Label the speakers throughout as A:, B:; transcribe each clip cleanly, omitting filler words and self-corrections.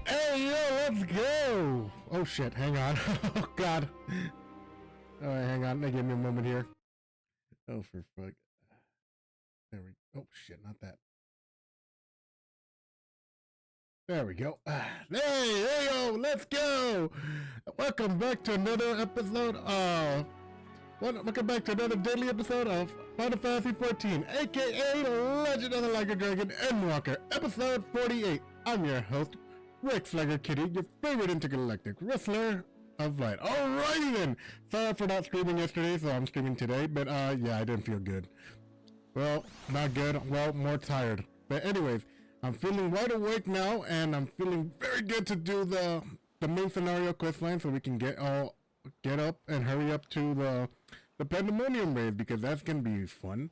A: Hey, yo, let's go! Oh, shit, hang on. Oh, God. Alright, hang on. Give me a moment here. Oh, for fuck. There we go. Oh, shit, not that. There we go. Hey, yo, let's go! Welcome back to another episode of... Welcome back to another daily episode of Final Fantasy 14, aka The Legend of the Liger Dragon Endwalker, episode 48. I'm your host, Rex Liger Kitty, your favorite intergalactic wrestler of light. Alrighty then! Sorry for not streaming yesterday, so I'm streaming today, but yeah, I didn't feel good. Well, not good, well, more tired. But anyways, I'm feeling wide awake now, and I'm feeling very good to do the main scenario questline so we can get up and hurry up to the Pandemonium raid, because that's gonna be fun.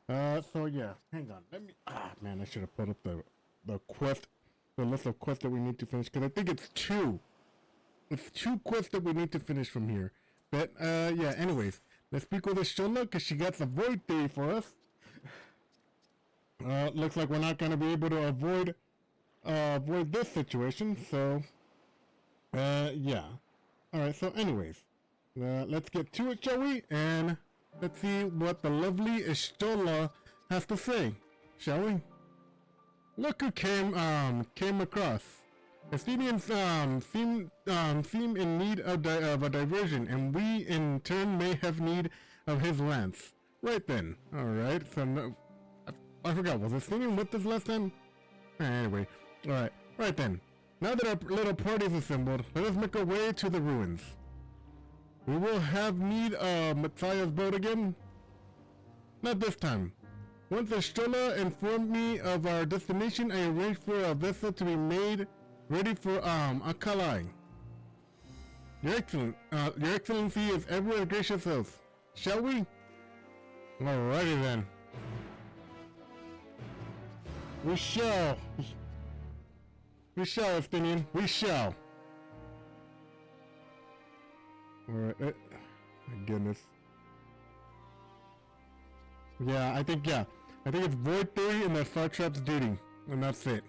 A: So yeah, hang on, let me, man, I should have put up the list of quests that we need to finish, because I think it's two quests that we need to finish from here. But yeah, anyways, let's speak with Shola, because she got the void theory for us. Looks like we're not gonna be able to avoid this situation, so yeah. Alright, so anyways, let's get to it, shall we? And let's see what the lovely Ishtola has to say, shall we? Look who came across. Athenians seem in need of a diversion, and we in turn may have need of his lance. Right then. Alright, so no, I forgot, was Athenian with us last time? Anyway, alright, right then. Now that our little party is assembled, let us make our way to the ruins. We will have need of Matthias' boat again? Not this time. Once Estrella informed me of our destination, I arranged for a vessel to be made ready for Akalai. Your Excellency is ever as gracious as. Shall we? Alrighty then. We shall. We shall, Athenian. We shall. Alright, my goodness. Yeah, I think it's Void Theory and the Star Trap's duty, and that's it.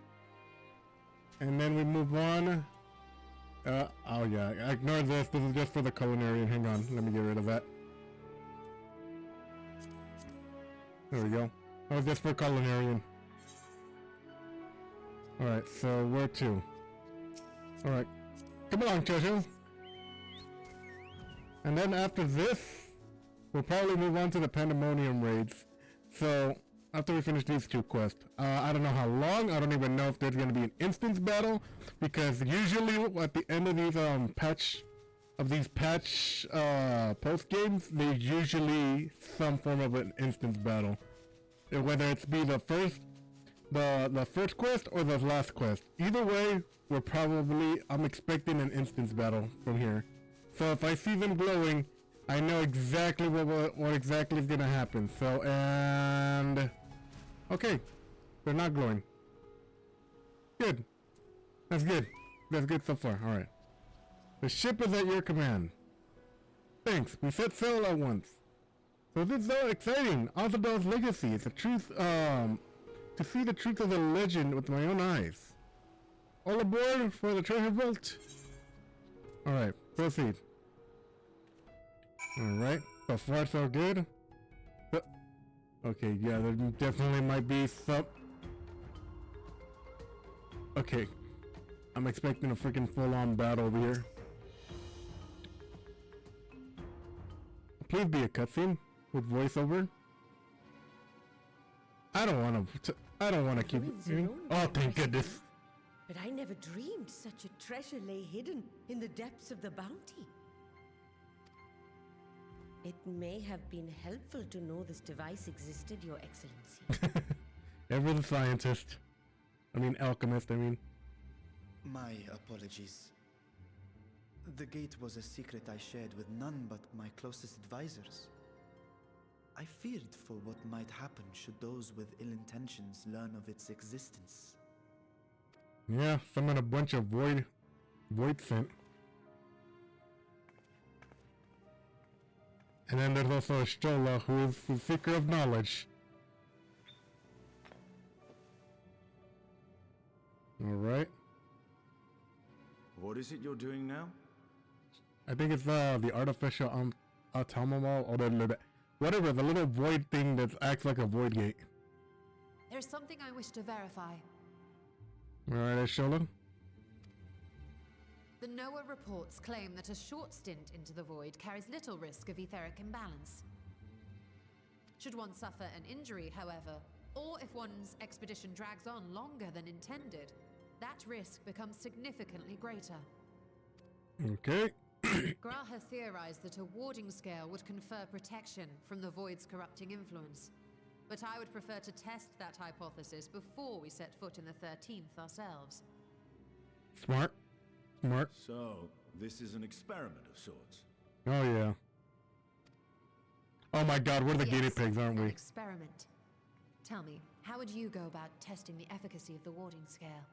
A: And then we move on. Oh yeah, ignore this. This is just for the culinary. Hang on, let me get rid of that. There we go. That was just for culinarian. Alright, so where to? Alright, come along, Jojo. And then after this, we'll probably move on to the Pandemonium raids. So, after we finish these two quests, I don't know how long, I don't even know if there's going to be an instance battle, because usually at the end of these patch post games, there's usually some form of an instance battle. Whether it's be the first quest or the last quest. Either way, I'm expecting an instance battle from here. So if I see them glowing, I know exactly what exactly is gonna happen. So, and okay, they're not glowing. Good. That's good. That's good so far. All right. The ship is at your command. Thanks. We set sail at once. So this is so exciting. Alphadal's legacy. It's a truth. To see the truth of the legend with my own eyes. All aboard for the treasure vault. All right. Proceed. Alright, so far so good. Okay, yeah, there definitely might be some... Okay, I'm expecting a freaking full-on battle over here. Please be a cutscene with voiceover. I don't want to keep... Oh, thank goodness.
B: But I never dreamed such a treasure lay hidden in the depths of the bounty. It may have been helpful to know this device existed, Your Excellency.
A: Ever the scientist. Alchemist,
C: My apologies. The gate was a secret I shared with none but my closest advisors. I feared for what might happen should those with ill intentions learn of its existence.
A: Yeah, summon a bunch of void scent. And then there's also Stola, who is the seeker of knowledge. Alright.
D: What is it you're doing now?
A: I think it's the artificial automobile or whatever, the little void thing that acts like a void gate.
E: There's something I wish to verify.
A: Alright, Shola.
E: The NOAA reports claim that a short stint into the void carries little risk of etheric imbalance. Should one suffer an injury, however, or if one's expedition drags on longer than intended, that risk becomes significantly greater.
A: Okay.
E: Gra has theorized that a warding scale would confer protection from the void's corrupting influence. But I would prefer to test that hypothesis before we set foot in the 13th ourselves.
A: Smart. Smart.
D: So, this is an experiment of sorts.
A: Oh, yeah. Oh my god, we're the guinea
E: Yes,
A: pigs, aren't
E: an
A: we?
E: experiment. Tell me, how would you go about testing the efficacy of the warding scale?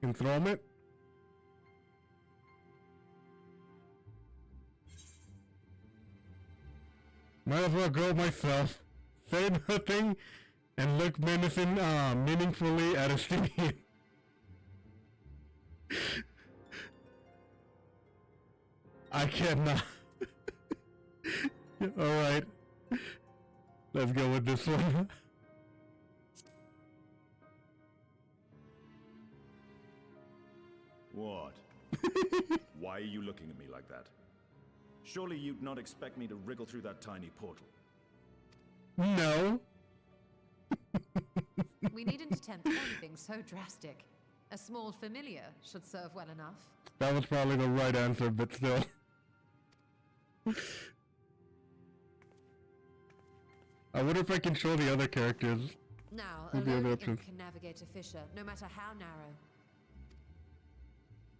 A: Enthrallment? Might as well go myself. Say nothing and look menacing, meaningfully at a Estinian. I cannot. Alright. Let's go with this one.
D: What? Why are you looking at me like that? Surely you'd not expect me to wriggle through that tiny portal.
A: No.
E: We needn't attempt anything so drastic. A small familiar should serve well enough.
A: That was probably the right answer, but still. I wonder if I can show the other characters.
E: Now, a
A: With the other
E: lowly
A: options.
E: imp can navigate a fissure, no matter how narrow.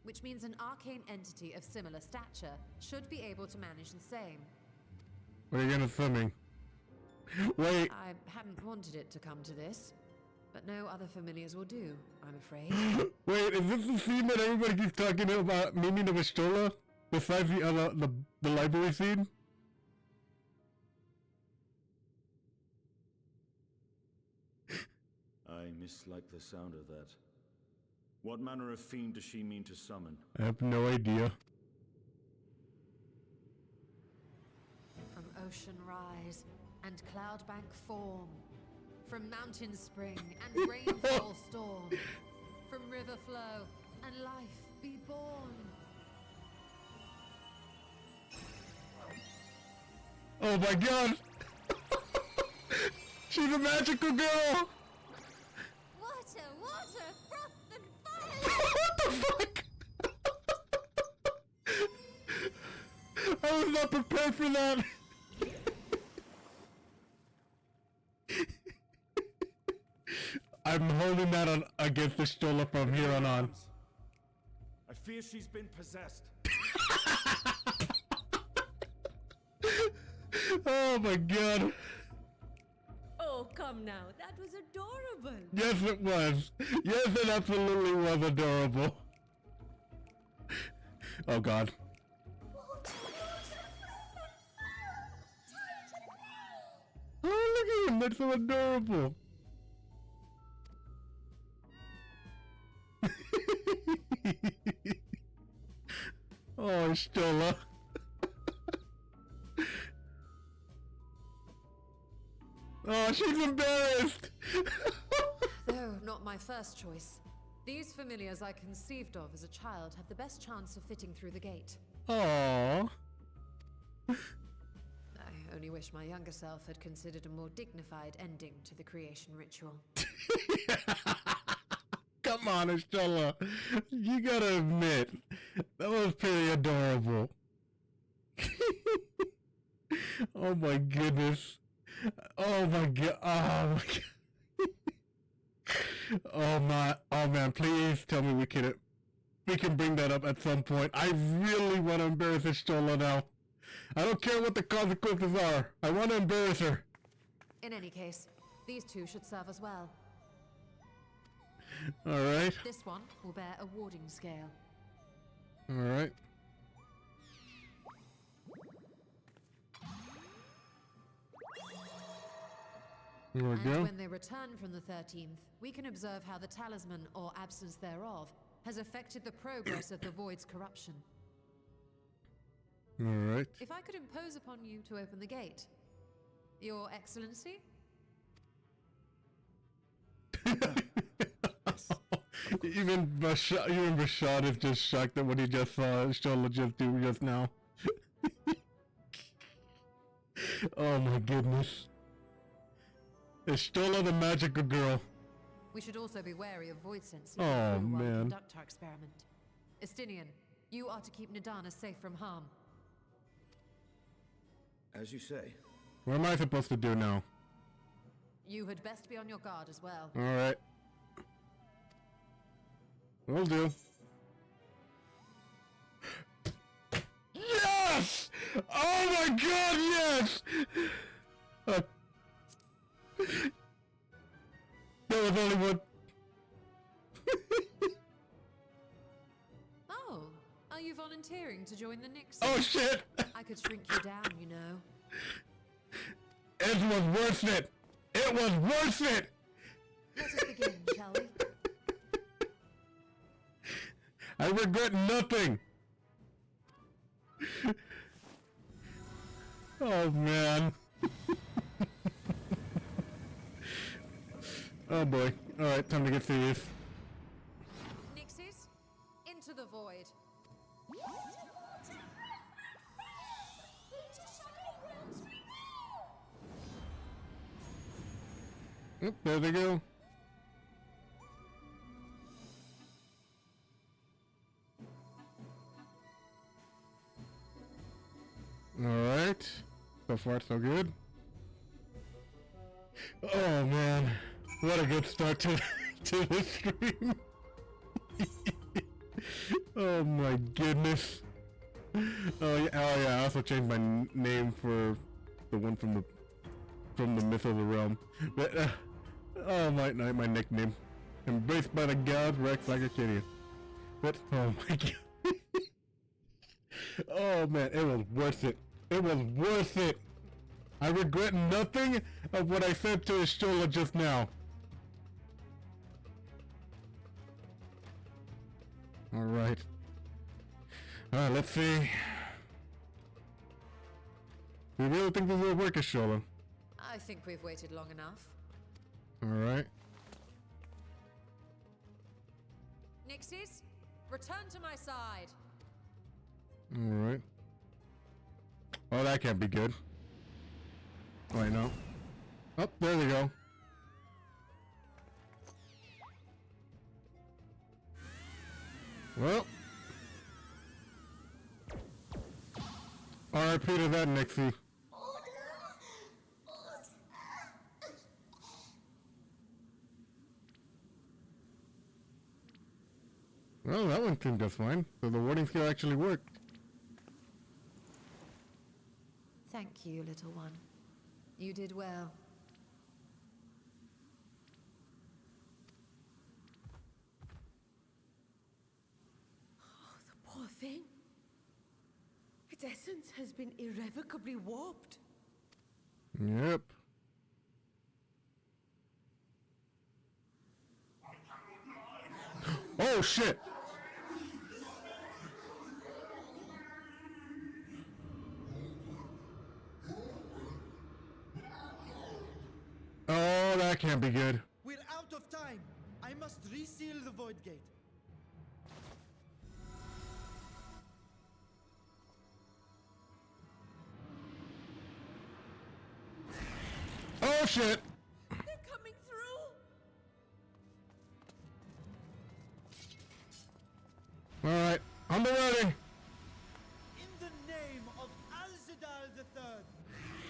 E: Which means an arcane entity of similar stature should be able to manage the same.
A: What are you gonna swimming? Wait.
E: I hadn't wanted it to come to this, but no other familiars will do, I'm afraid.
A: Wait, is this the scene that everybody keeps talking about meaning of Ashtola? Besides the other, the library scene?
D: I mislike the sound of that. What manner of fiend does she mean to summon?
A: I have no idea.
E: From ocean rise and cloudbank form, from mountain spring and rainfall storm, from river flow and life be born.
A: Oh my god! She's a magical girl!
E: Water, water, froth and fire!
A: What the fuck? I was not prepared for that! I'm holding that on against the Stola from here on.
D: I fear she's been possessed.
A: Oh my god.
B: Oh, come now. That was adorable.
A: Yes, it was. Yes, it absolutely was adorable. Oh god. Oh, look at him. That's so adorable. Oh, Stola. Oh, she's embarrassed.
E: Though not my first choice. These familiars I conceived of as a child have the best chance of fitting through the gate.
A: Aww.
E: I only wish my younger self had considered a more dignified ending to the creation ritual.
A: Come on, Estella. You gotta admit, that was pretty adorable. Oh my goodness. Oh my god. Oh my god. Oh man, please tell me we can bring that up at some point. I really want to embarrass Estella now. I don't care what the consequences are. I want to embarrass her.
E: In any case, these two should serve as well.
A: Alright.
E: This one will bear a warding scale.
A: Alright. There we
E: And
A: go.
E: when they return from the 13th, we can observe how the talisman or absence thereof has affected the progress of the Void's corruption.
A: Alright.
E: If I could impose upon you to open the gate. Your Excellency?
A: Even Bashad is just shocked at what he just saw Shola just do just now. Oh my goodness. Is Shola the magical girl?
E: We should also be wary of void sense
A: Oh,
E: while we
A: man.
E: conduct our experiment. Estinian, you are to keep Nadana safe from harm.
D: As you say.
A: What am I supposed to do now?
E: You had best be on your guard as well.
A: Alright. Will do. Yes! Oh my god, yes! There was only one.
E: Oh, are you volunteering to join the Nixon?
A: Oh shit!
E: I could shrink you down, you know.
A: It was worth it! It was worth it!
E: Let us begin, shall we?
A: I regret nothing! Oh man. Oh boy. Alright, time to get serious.
E: Nixies, into the void.
A: Oop, there they go. Alright. So far, so good. Oh man. What a good start to this stream. Oh my goodness. Oh yeah, I also changed my name for the one from the myth of the realm. But, oh my nickname. Embraced by the gods, Rex like a kitty. But oh my god. Oh man, it was worth it. It was worth it. I regret nothing of what I said to Shola just now. Alright. Let's see. Do you really think this will work, Shola?
E: I think we've waited long enough.
A: Alright.
E: Nixies, return to my side.
A: Alright. Oh, that can't be good. Wait, no. Oh, there we go. Well. RIP to that, Nixie. Well, that one seemed just fine. So the warding skill actually worked.
E: Thank you, little one. You did well.
B: Oh, the poor thing. Its essence has been irrevocably warped.
A: Yep. Oh shit! Oh, that can't be good.
C: We're out of time. I must reseal the void gate.
A: Oh shit!
B: They're coming through!
A: Alright, on the ready!
C: In the name of Alzadal III,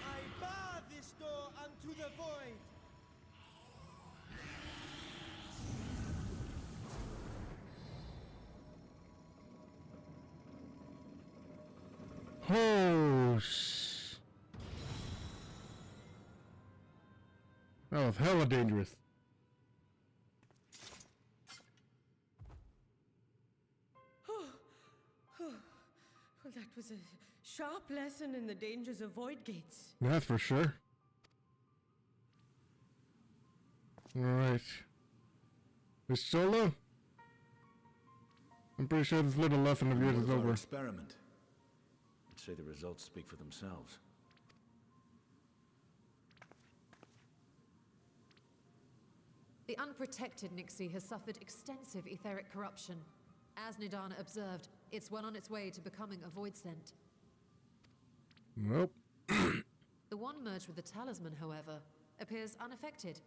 C: I bar this door unto the void.
A: Oh, that was hella dangerous.
B: Well, that was a sharp lesson in the dangers of void gates.
A: That's for sure. Alright. Miss Shola? I'm pretty sure this little lesson of yours
D: What
A: is
D: of our
A: over.
D: experiment? I'd say the results speak for themselves.
E: The unprotected Nixie has suffered extensive etheric corruption. As Nidana observed, it's well on its way to becoming a void scent.
A: Nope.
E: The one merged with the talisman, however, appears unaffected.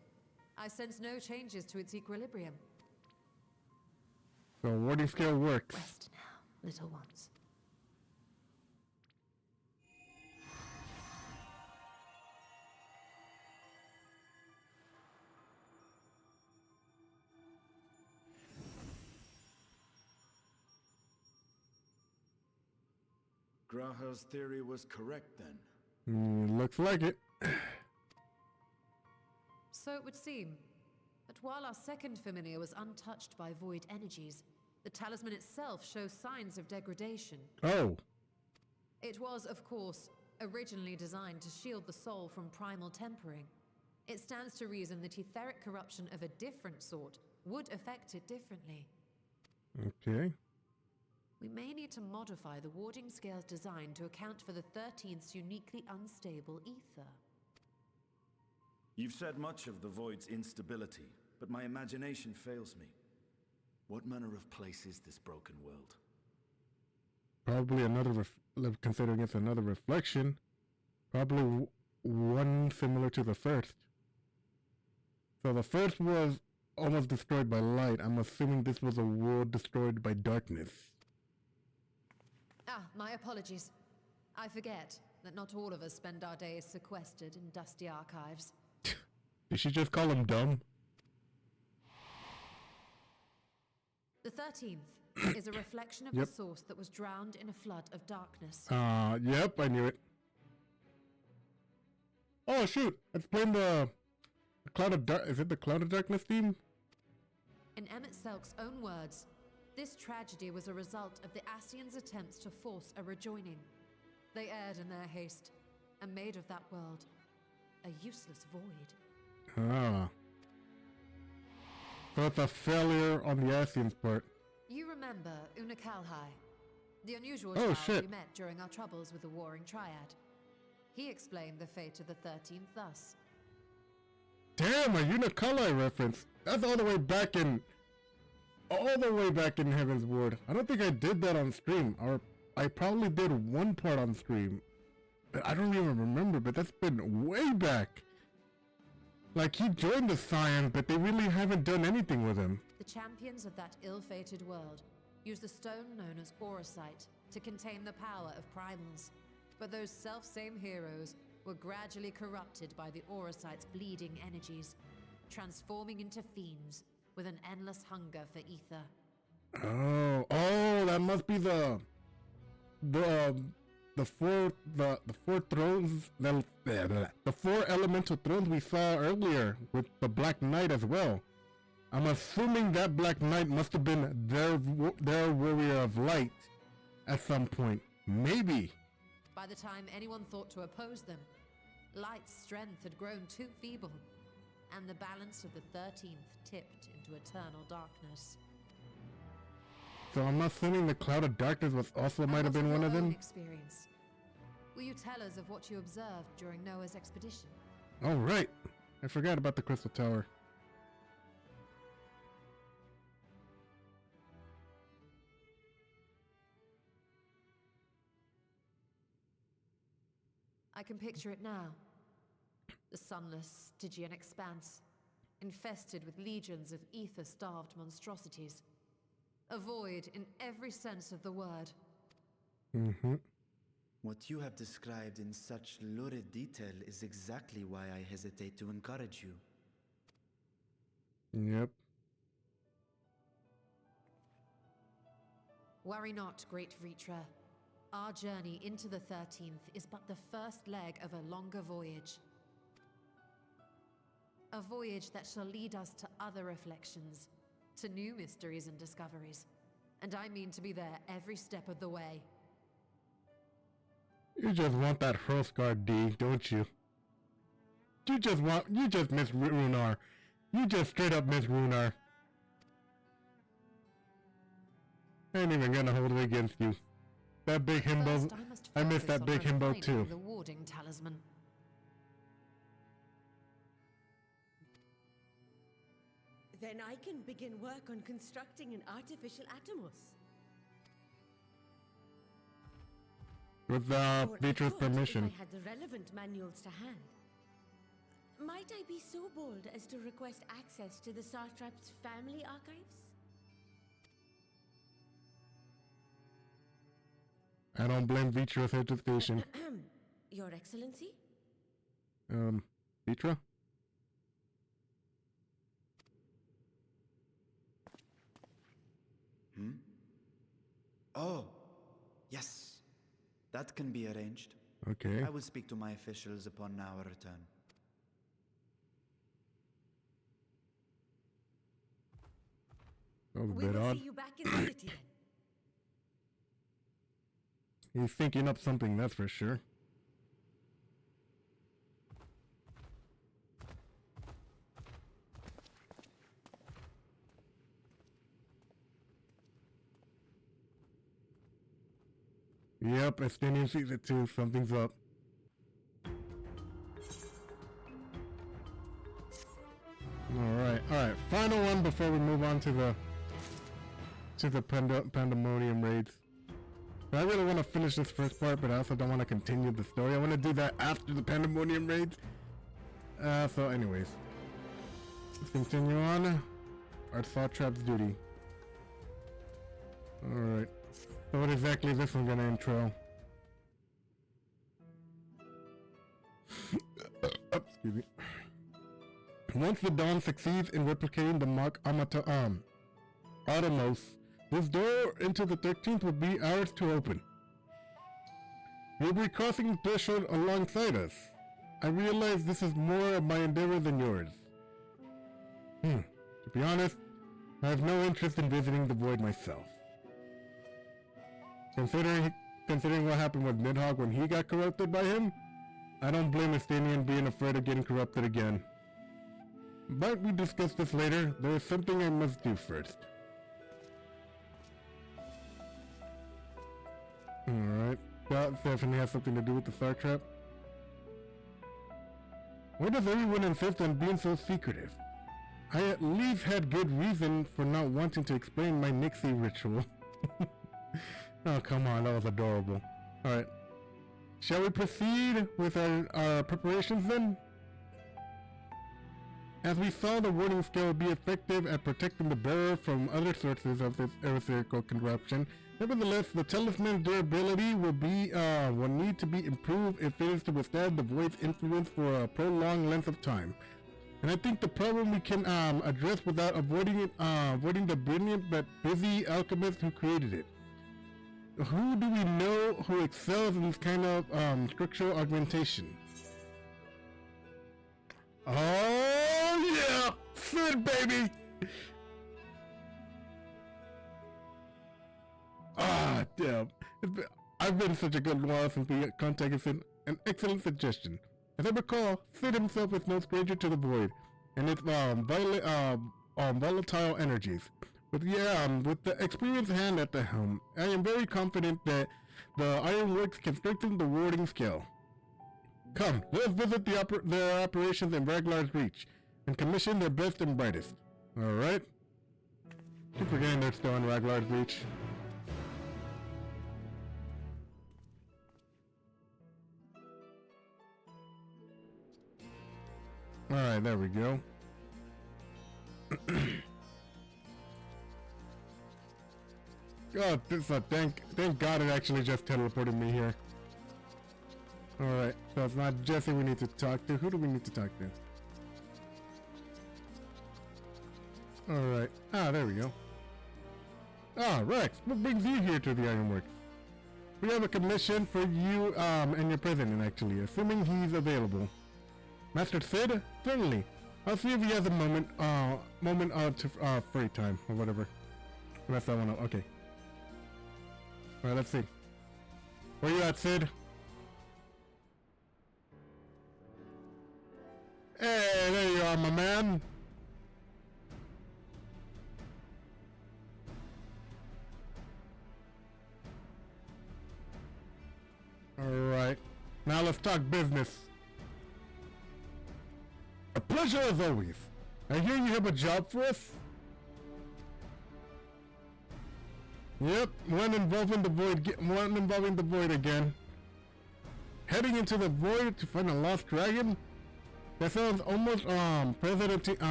E: I sense no changes to its equilibrium.
A: So warding scale works.
E: Rest now, little ones.
D: Graha's theory was correct then.
A: Looks like it.
E: So it would seem. But while our second familiar was untouched by void energies, the talisman itself shows signs of degradation.
A: Oh.
E: It was, of course, originally designed to shield the soul from primal tempering. It stands to reason that etheric corruption of a different sort would affect it differently.
A: Okay.
E: We may need to modify the warding scale's design to account for the 13th's uniquely unstable ether.
D: You've said much of the Void's instability, but my imagination fails me. What manner of place is this broken world?
A: Probably another, considering it's another reflection, probably one similar to the first. So the first was almost destroyed by light. I'm assuming this was a world destroyed by darkness.
E: Ah, my apologies. I forget that not all of us spend our days sequestered in dusty archives.
A: Did she just call him dumb?
E: The 13th is a reflection of
A: Yep.
E: the source that was drowned in a flood of darkness.
A: Yep, I knew it. Oh shoot, let's play the Cloud of Dark. Is it the Cloud of Darkness theme?
E: In Emmett Selk's own words, this tragedy was a result of the Ascians' attempts to force a rejoining. They erred in their haste, and made of that world a useless void.
A: Ah. So it's a failure on the Ascians' part.
E: You remember Una Kalhai, the unusual
A: Oh,
E: child
A: shit.
E: we met during our troubles with the Warring Triad. He explained the fate of the 13th thus.
A: Damn, a Unicali reference. That's all the way back in Heaven's Ward. I don't think I did that on stream, or I probably did one part on stream. But I don't even remember, but that's been way back. Like, he joined the Science, but they really haven't done anything with him.
E: The champions of that ill-fated world used the stone known as Aurosite to contain the power of primals. But those self-same heroes were gradually corrupted by the Aurosite's bleeding energies, transforming into fiends with an endless hunger for ether.
A: Oh, that must be the four thrones, the four elemental thrones we saw earlier with the Black Knight as well. I'm assuming that Black Knight must have been their warrior of light at some point. Maybe.
E: By the time anyone thought to oppose them, Light's strength had grown too feeble, and the balance of the 13th tipped into eternal darkness.
A: So I'm assuming the Cloud of Darkness was also might have been one of them.
E: Experience. Will you tell us of what you observed during Noah's expedition?
A: Oh right, I forgot about the Crystal Tower.
E: I can picture it now. The sunless, Stygian expanse, infested with legions of ether-starved monstrosities. A void in every sense of the word.
A: Mm-hmm.
C: What you have described in such lurid detail is exactly why I hesitate to encourage you.
A: Yep.
E: Worry not, great Vritra. Our journey into the 13th is but the first leg of a longer voyage. A voyage that shall lead us to other reflections, to new mysteries and discoveries. And I mean to be there every step of the way.
A: You just want that Hrothgar D, don't you? You just miss Runar. You just straight up miss Runar. I ain't even gonna hold it against you. That big himbo,
E: First, I must
A: I miss
E: focus
A: that
E: on
A: big himbo
E: refining
A: too.
E: the warding talisman.
B: Then I can begin work on constructing an artificial Atomos.
A: With
B: Or I
A: Vitra's
B: could,
A: permission.
B: if I had the relevant manuals to hand. Might I be so bold as to request access to the Satrap's family archives?
A: I don't blame Vitra's hesitation.
B: Your Excellency?
A: Vitra?
C: Oh, yes. That can be arranged.
A: Okay.
C: I will speak to my officials upon our return.
A: That was a
B: We
A: bit
B: will
A: odd.
B: see you back in the city then.
A: He's thinking up something, that's for sure. Yep, Estinian sees it too. Something's up. Alright. Final one before we move on to the pandemonium raids. I really want to finish this first part, but I also don't want to continue the story. I want to do that after the pandemonium raids. So anyways. Let's continue on. Our Satrap's duty. Alright. So what exactly is this one gonna intro? Excuse me. Once the Dawn succeeds in replicating the Mark Atomos, this door into the 13th will be ours to open. You'll be crossing the threshold alongside us. I realize this is more of my endeavor than yours. To be honest, I have no interest in visiting the void myself. Considering what happened with Nidhogg when he got corrupted by him, I don't blame Estinian being afraid of getting corrupted again. But we discuss this later. There is something I must do first. Alright. That definitely has something to do with the Star Trap. Why does everyone insist on being so secretive? I at least had good reason for not wanting to explain my Nixie ritual. Oh, come on, that was adorable. Alright. Shall we proceed with our preparations then? As we saw, the warding skill will be effective at protecting the bearer from other sources of this eriserical corruption. Nevertheless, the talisman's durability will need to be improved if it is to withstand the void's influence for a prolonged length of time. And I think the problem we can address without avoiding the brilliant but busy alchemist who created it. Who do we know who excels in this kind of structural augmentation? Oh yeah! Sid, baby! Ah, damn. I've been such a good while since we contacted Sid. An excellent suggestion. As I recall, Sid himself is no stranger to the void, and its volatile energies. With the experienced hand at the helm, I am very confident that the Ironworks can strengthen the warding skill. Come, let us visit their operations in Raglar's Reach, and commission their best and brightest. Alright? Keep forgetting they're still in Raglar's Reach. Alright, there we go. God, thank God it actually just teleported me here. Alright, so it's not Jesse we need to talk to. Who do we need to talk to? Alright. Ah, there we go. Ah, Rex, what brings you here to the Ironworks? We have a commission for you, and your president, actually, assuming he's available. Master Sid? Certainly. I'll see if he has a moment to free time, or whatever. Unless I wanna, okay. Alright, let's see. Where you at, Sid? Hey, there you are, my man. let's talk business. A pleasure as always. I hear you have a job for us? Yep, one involving the void again. Heading into the void to find a lost dragon? That sounds almost that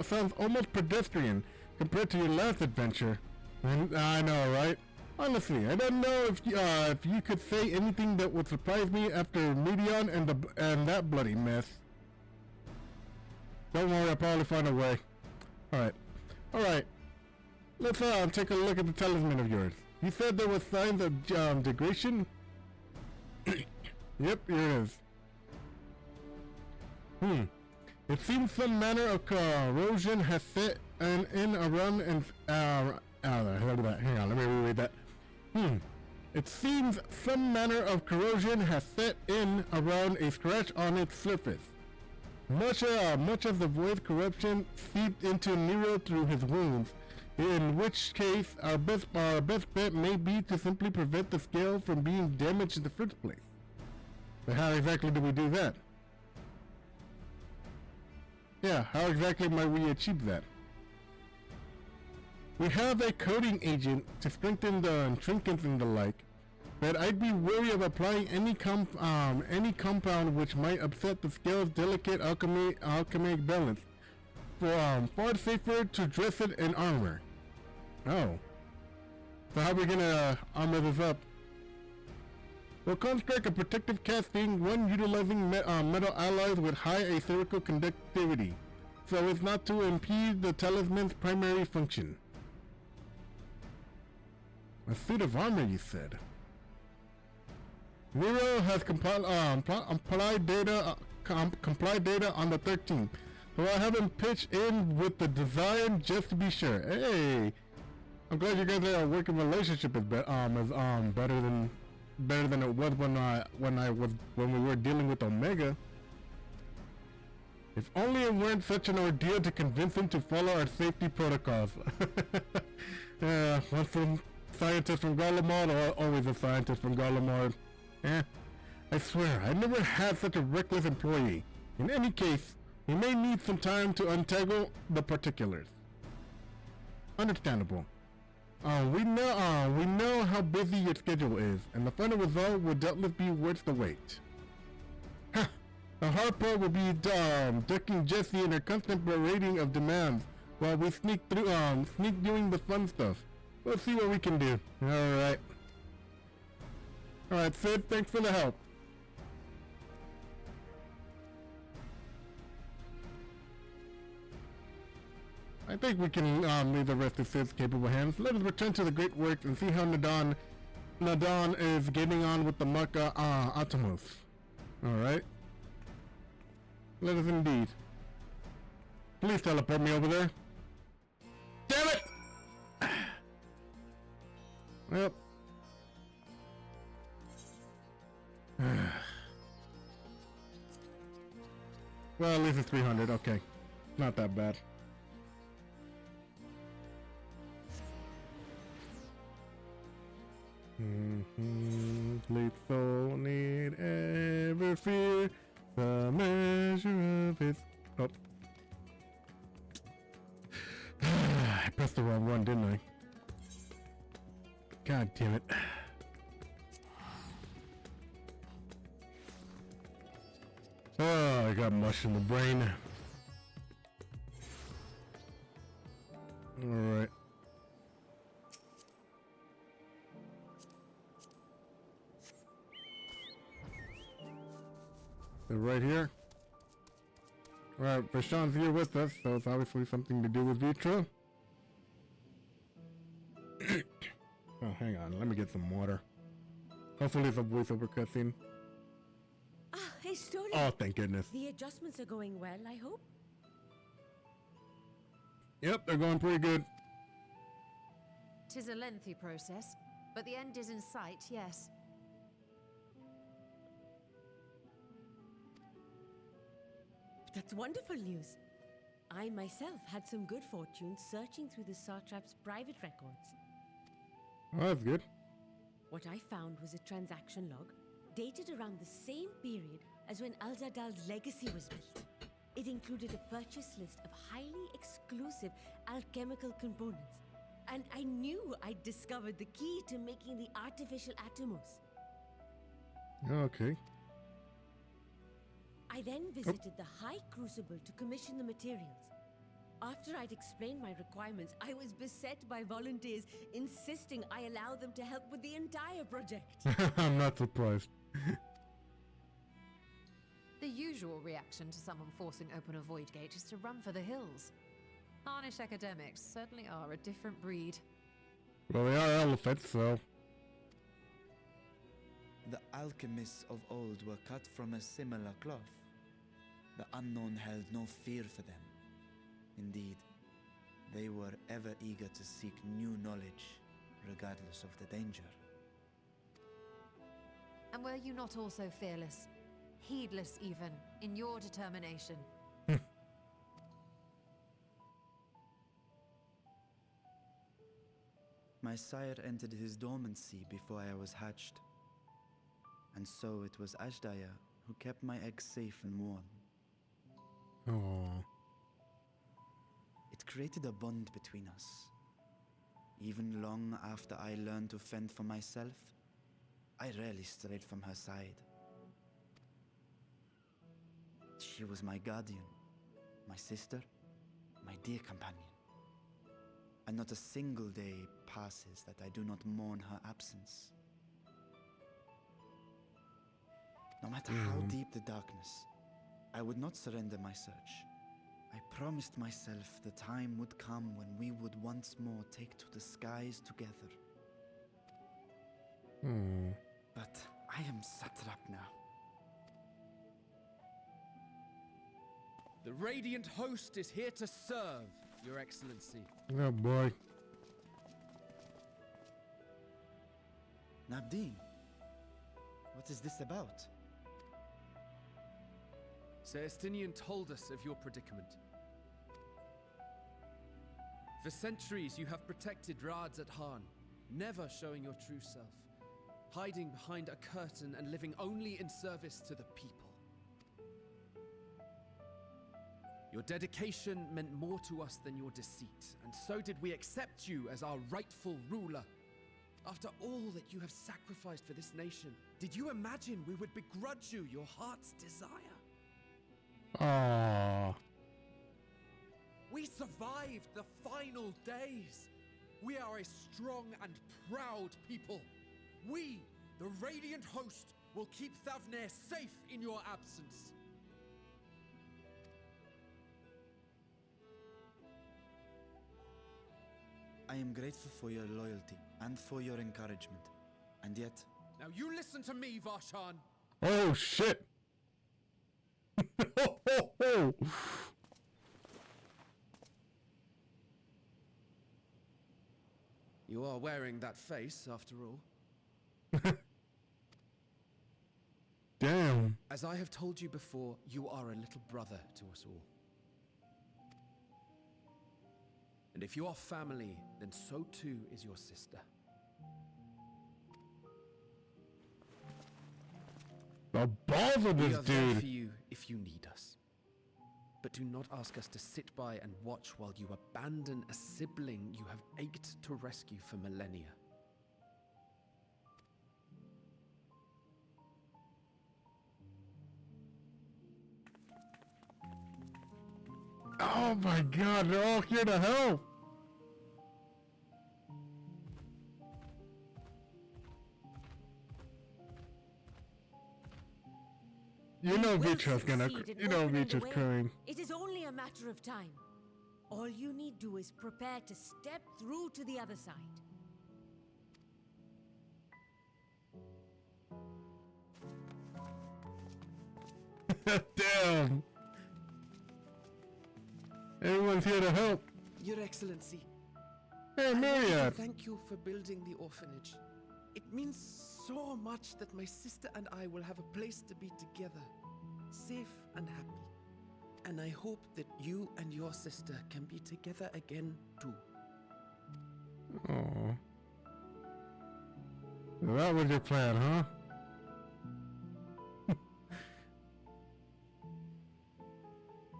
A: sounds almost pedestrian compared to your last adventure. I know, right? Honestly, I don't know if you could say anything that would surprise me after Medion and that bloody mess. Don't worry, I'll probably find a way. Alright. Let's take a look at the talisman of yours. You said there was signs of degradation? Yep, here it is. It seems some manner of corrosion has set in around and hang on, let me reread that. It seems some manner of corrosion has set in around a scratch on its surface. Much of the void corruption seeped into Nero through his wounds, in which case our best bet may be to simply prevent the scale from being damaged in the first place. But how exactly do we do that? Yeah, how exactly might we achieve that? We have a coating agent to strengthen the trinkets and the like, but I'd be wary of applying any compound which might upset the scale's delicate alchemic balance. Far safer to dress it in armor. Oh. So how are we gonna armor this up? We'll construct a protective casting, one utilizing metal alloys with high aspherical conductivity, so as not to impede the talisman's primary function. A suit of armor, you said? Nero has complied data on the 13th, so I'll have him pitch in with the design just to be sure. Hey, I'm glad you guys have a working relationship is better than it was when we were dealing with Omega. If only it weren't such an ordeal to convince him to follow our safety protocols. Once a scientist from Garlemald, or always a scientist from Garlemald. I swear, I never had such a reckless employee. In any case, we may need some time to untangle the particulars. Understandable. We know how busy your schedule is, and the final result will doubtless be worth the wait. Ha! The hard part will be ducking Jessie and her constant berating of demands while we sneak doing the fun stuff. We'll see what we can do. Alright, Sid, thanks for the help. I think we can leave the rest of Sid's capable hands. Let us return to the great works and see how Nadon is getting on with the Marca Atomos. Alright. Let us indeed. Please teleport me over there. Damn it! Well. Well, at least it's 300. Okay. Not that bad. Sleep soul need ever fear the measure of its. Oh. I pressed the wrong one, didn't I? God damn it. Oh, I got mush in the brain. Alright. Right here. Alright, Vashon's here with us, so it's obviously something to do with Vitra. Oh, hang on, let me get some water. Hopefully it's a voiceover cutscene.
B: Ah, Historia.
A: Oh, thank goodness.
B: The adjustments are going well, I hope.
A: Yep, they're going pretty good.
E: 'Tis a lengthy process, but the end is in sight, yes.
B: That's wonderful news. I myself had some good fortune searching through the Satrap's private records.
A: Oh, that's good.
B: What I found was a transaction log dated around the same period as when Al-Zadal's legacy was built. It included a purchase list of highly exclusive alchemical components. And I knew I'd discovered the key to making the artificial atomos.
A: Okay.
B: I then visited the High Crucible to commission the materials. After I'd explained my requirements, I was beset by volunteers insisting I allow them to help with the entire project.
A: I'm not surprised.
E: The usual reaction to someone forcing open a void gate is to run for the hills. Harnish academics certainly are a different breed.
A: Well, they are elephants, so...
C: The alchemists of old were cut from a similar cloth. The unknown held no fear for them. Indeed, they were ever eager to seek new knowledge, regardless of the danger.
E: And were you not also fearless, heedless even, in your determination?
C: My sire entered his dormancy before I was hatched. And so it was Ashdaya who kept my eggs safe and warm.
A: Aww.
C: It created a bond between us. Even long after I learned to fend for myself, I rarely strayed from her side. She was my guardian, my sister, my dear companion. And not a single day passes that I do not mourn her absence. No matter how deep the darkness, I would not surrender my search. I promised myself the time would come when we would once more take to the skies together. But I am satrap now.
F: The Radiant Host is here to serve, Your Excellency.
A: Oh boy.
C: Nabdeen, what is this about?
F: Celestinian told us of your predicament. For centuries you have protected Rads at Han, never showing your true self, hiding behind a curtain and living only in service to the people. Your dedication meant more to us than your deceit, and so did we accept you as our rightful ruler. After all that you have sacrificed for this nation, did you imagine we would begrudge you your heart's desire?
A: Aww.
F: We survived the final days. We are a strong and proud people. We, the Radiant Host, will keep Thavnair safe in your absence.
C: I am grateful for your loyalty and for your encouragement. And yet...
F: Now you listen to me, Varshan.
A: Oh shit!
F: You are wearing that face, after all.
A: Damn.
F: As I have told you before, you are a little brother to us all. And if you are family, then so too is your sister.
A: The balls of
F: We
A: this
F: are there for
A: dude.
F: you if you need us. But do not ask us to sit by and watch while you abandon a sibling you have ached to rescue for millennia.
A: Oh my god, they're all here to help. You know
B: will
A: Vitra's gonna,
B: succeed in
A: you know
B: opening the
A: Vitra's
B: way.
A: crying.
B: It is only a matter of time. All you need do is prepare to step through to the other side.
A: Damn. Everyone's here to help.
F: Your Excellency,
A: Hey,
F: I wanted to
A: Myriad.
F: thank you for building the orphanage. It means so much that my sister and I will have a place to be together, safe and happy. And I hope that you and your sister can be together again too.
A: Aww. So that was your plan, huh?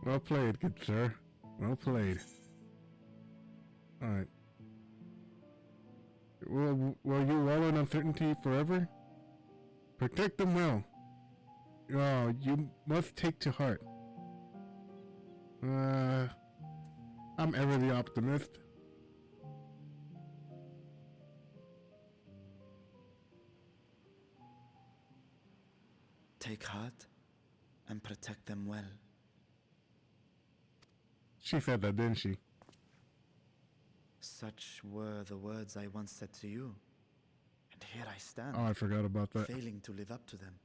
A: Well played, good sir. Well played. Alright. Will you wallow in uncertainty forever? Protect them well. Oh, you must take to heart. I'm ever the optimist.
C: Take heart and protect them well.
A: She said that, didn't she?
C: Such were the words I once said to you. And here I stand,
A: Oh, I forgot about that.
C: failing to live up to them.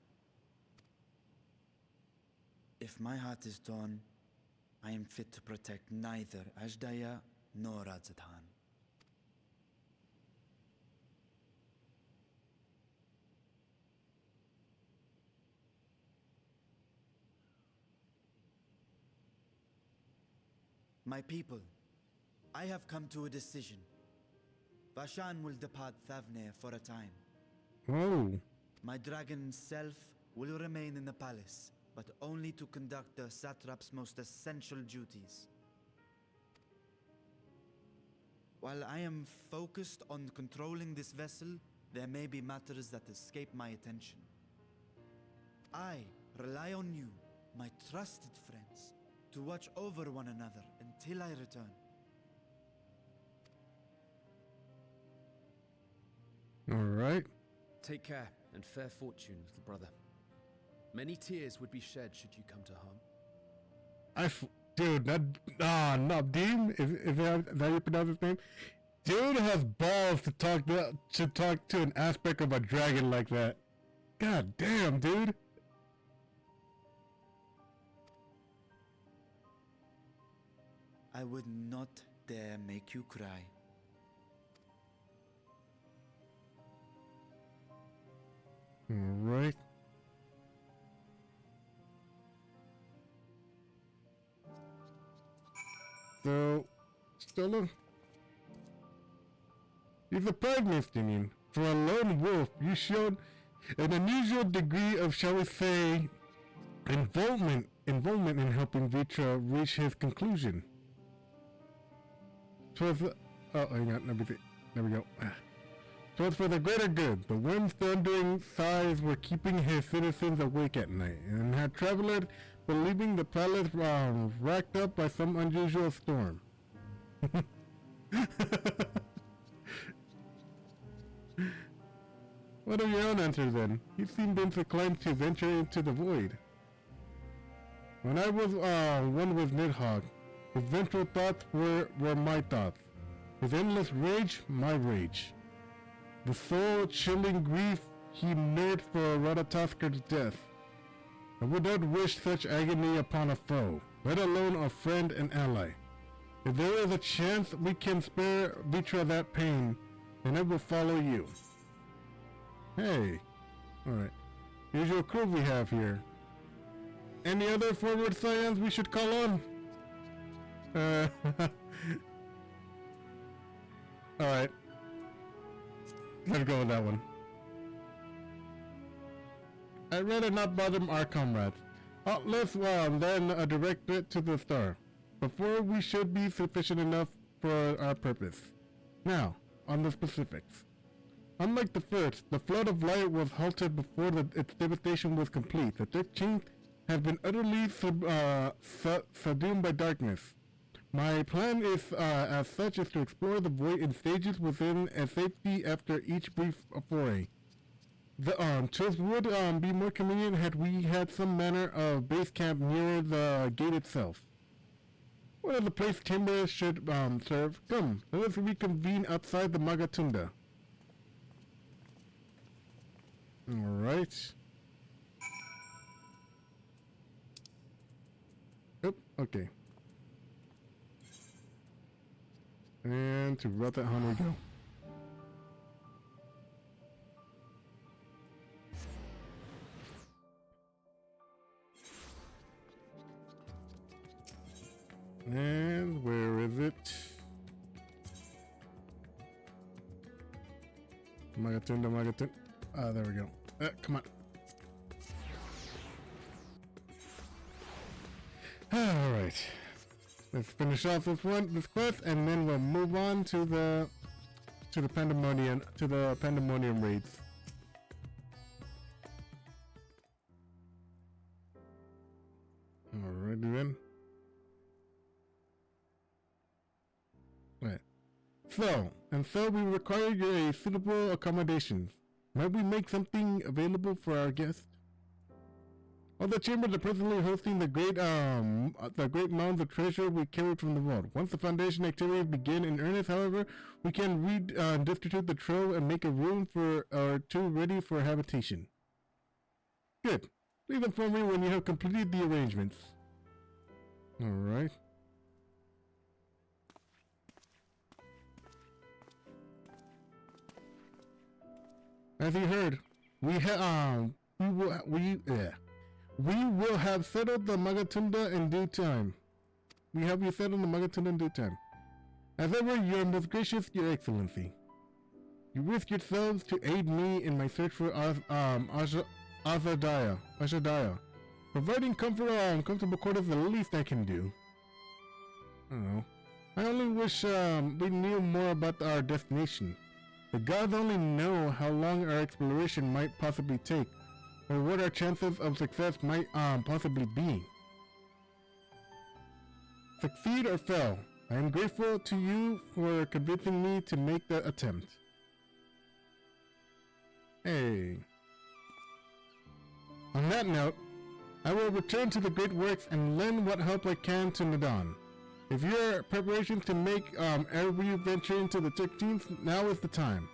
C: If my heart is torn, I am fit to protect neither Ajdaya nor Radzatan. My people, I have come to a decision. Vashan will depart Thavne for a time.
A: Oh.
C: My dragon self will remain in the palace, but only to conduct the satrap's most essential duties. While I am focused on controlling this vessel, there may be matters that escape my attention. I rely on you, my trusted friends, to watch over one another until I return.
A: Alright.
F: Take care and fair fortune, little brother. Many tears would be shed should you come to harm.
A: Dude, that Nabdim, is that how you pronounce his name? Dude has balls to talk to an aspect of a dragon like that. God damn, dude.
C: I would not dare make you cry.
A: Alright. So, Stella, you're surprised, Mistinian. For a lone wolf, you showed an unusual degree of, shall we say, involvement in helping Vitra reach his conclusion. Oh, hang on, there we go. So it's for the greater good. The wind's thundering sighs were keeping his citizens awake at night, and had traveled believing the palace racked up by some unusual storm. What are your own answers then? You seemed inclined to venture into the void. When I was one with Nidhogg, his vengeful thoughts were my thoughts. His endless rage, my rage. The soul-chilling grief he nursed for Radataskar's death. I would not wish such agony upon a foe, let alone a friend and ally. If there is a chance we can spare Vitra that pain, then I will follow you. Hey. Alright. Usual crew we have here. Any other forward scions we should call on? Alright. Let's go with that one. I'd rather not bother our comrades. Let's then a direct bit to the star. Before we should be sufficient enough for our purpose. Now, on the specifics. Unlike the first, the flood of light was halted before its devastation was complete. The 13th has been utterly subdued by darkness. My plan is, as such, is to explore the void in stages within safety after each brief foray. The choice would be more convenient had we had some manner of base camp near the gate itself. What other place timber should serve? Come, let us reconvene outside the Magatunda. Alright. Oh, okay. And to Radahan we go. And where is it? Magatunda. Ah, there we go. Come on. Alright. Let's finish off this quest, and then we'll move on to the Pandemonium raids. Alrighty then. Right. So we require your suitable accommodations. Might we make something available for our guests? All the chambers are presently hosting the great mounds of treasure we carried from the vault. Once the Foundation activities begin in earnest, however, we can redistribute the trove and make a room for our two ready for habitation. Good. Please inform me when you have completed the arrangements. Alright. As you heard, we will have settled the Magatunda in due time. We have you settled the Magatunda in due time. As ever, you are most gracious, Your Excellency. You risk yourselves to aid me in my search for Ashadaya. Providing comfortable quarters is the least I can do. I don't know. I only wish we knew more about our destination. The gods only know how long our exploration might possibly take, or what our chances of success might possibly be. Succeed or fail, I am grateful to you for convincing me to make the attempt. Hey. On that note, I will return to the Great Works and lend what help I can to Nadon. If your preparations to make every venture into the 13th, now is the time.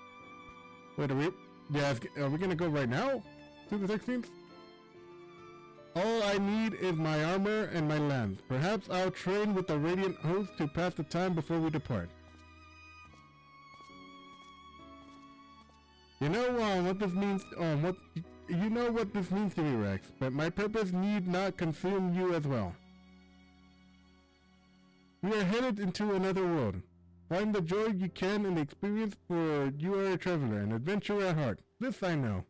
A: Wait, are we gonna go right now to the 16th? All I need is my armor and my lance. Perhaps I'll train with the Radiant Host to pass the time before we depart. You know what this means. You know what this means to me, Rex. But my purpose need not consume you as well. We are headed into another world. Find the joy you can in the experience, for you are a traveler, an adventurer at heart. This I know.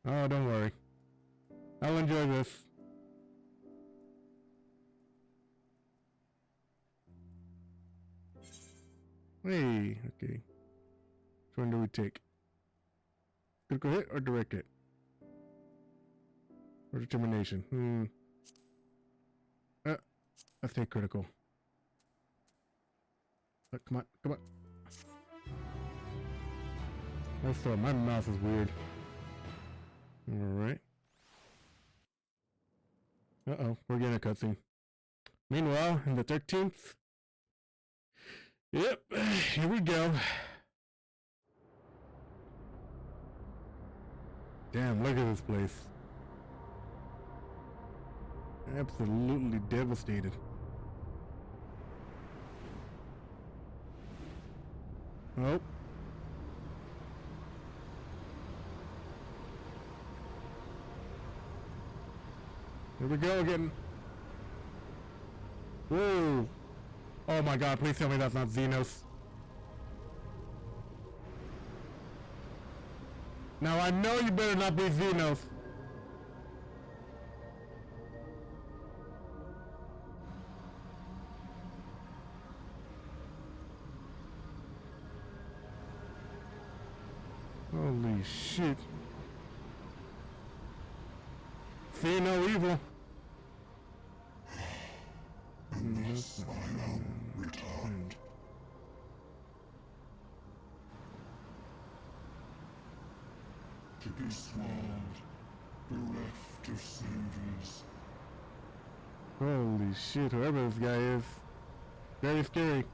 A: Oh, don't worry. I'll enjoy this. Hey, okay. Which one do we take? Critical hit or direct hit? Or determination? Let's take critical. Come on, come on. I saw my mouse is weird. Alright. Uh-oh, we're getting a cutscene. Meanwhile, in the 13th. Yep, here we go. Damn, look at this place. Absolutely devastated. Oh. Here we go again. Whoa. Oh my god, please tell me that's not Xenos. Now I know you better not be Xenos. Holy shit. See no evil.
G: Unless I am returned. To this world, bereft of saviors.
A: Holy shit, whoever this guy is. Very scary.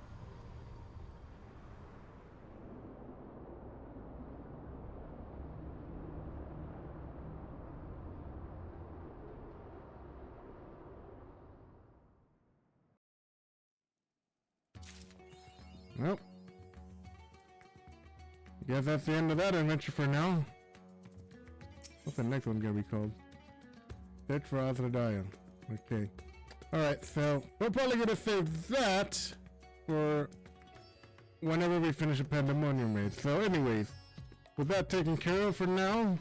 A: Well, guess that's the end of that adventure for now. What's the next one gonna be called? Search for Azradaya. Okay. Alright, so we're probably gonna save that for whenever we finish a Pandemonium raid. So anyways, with that taken care of for now,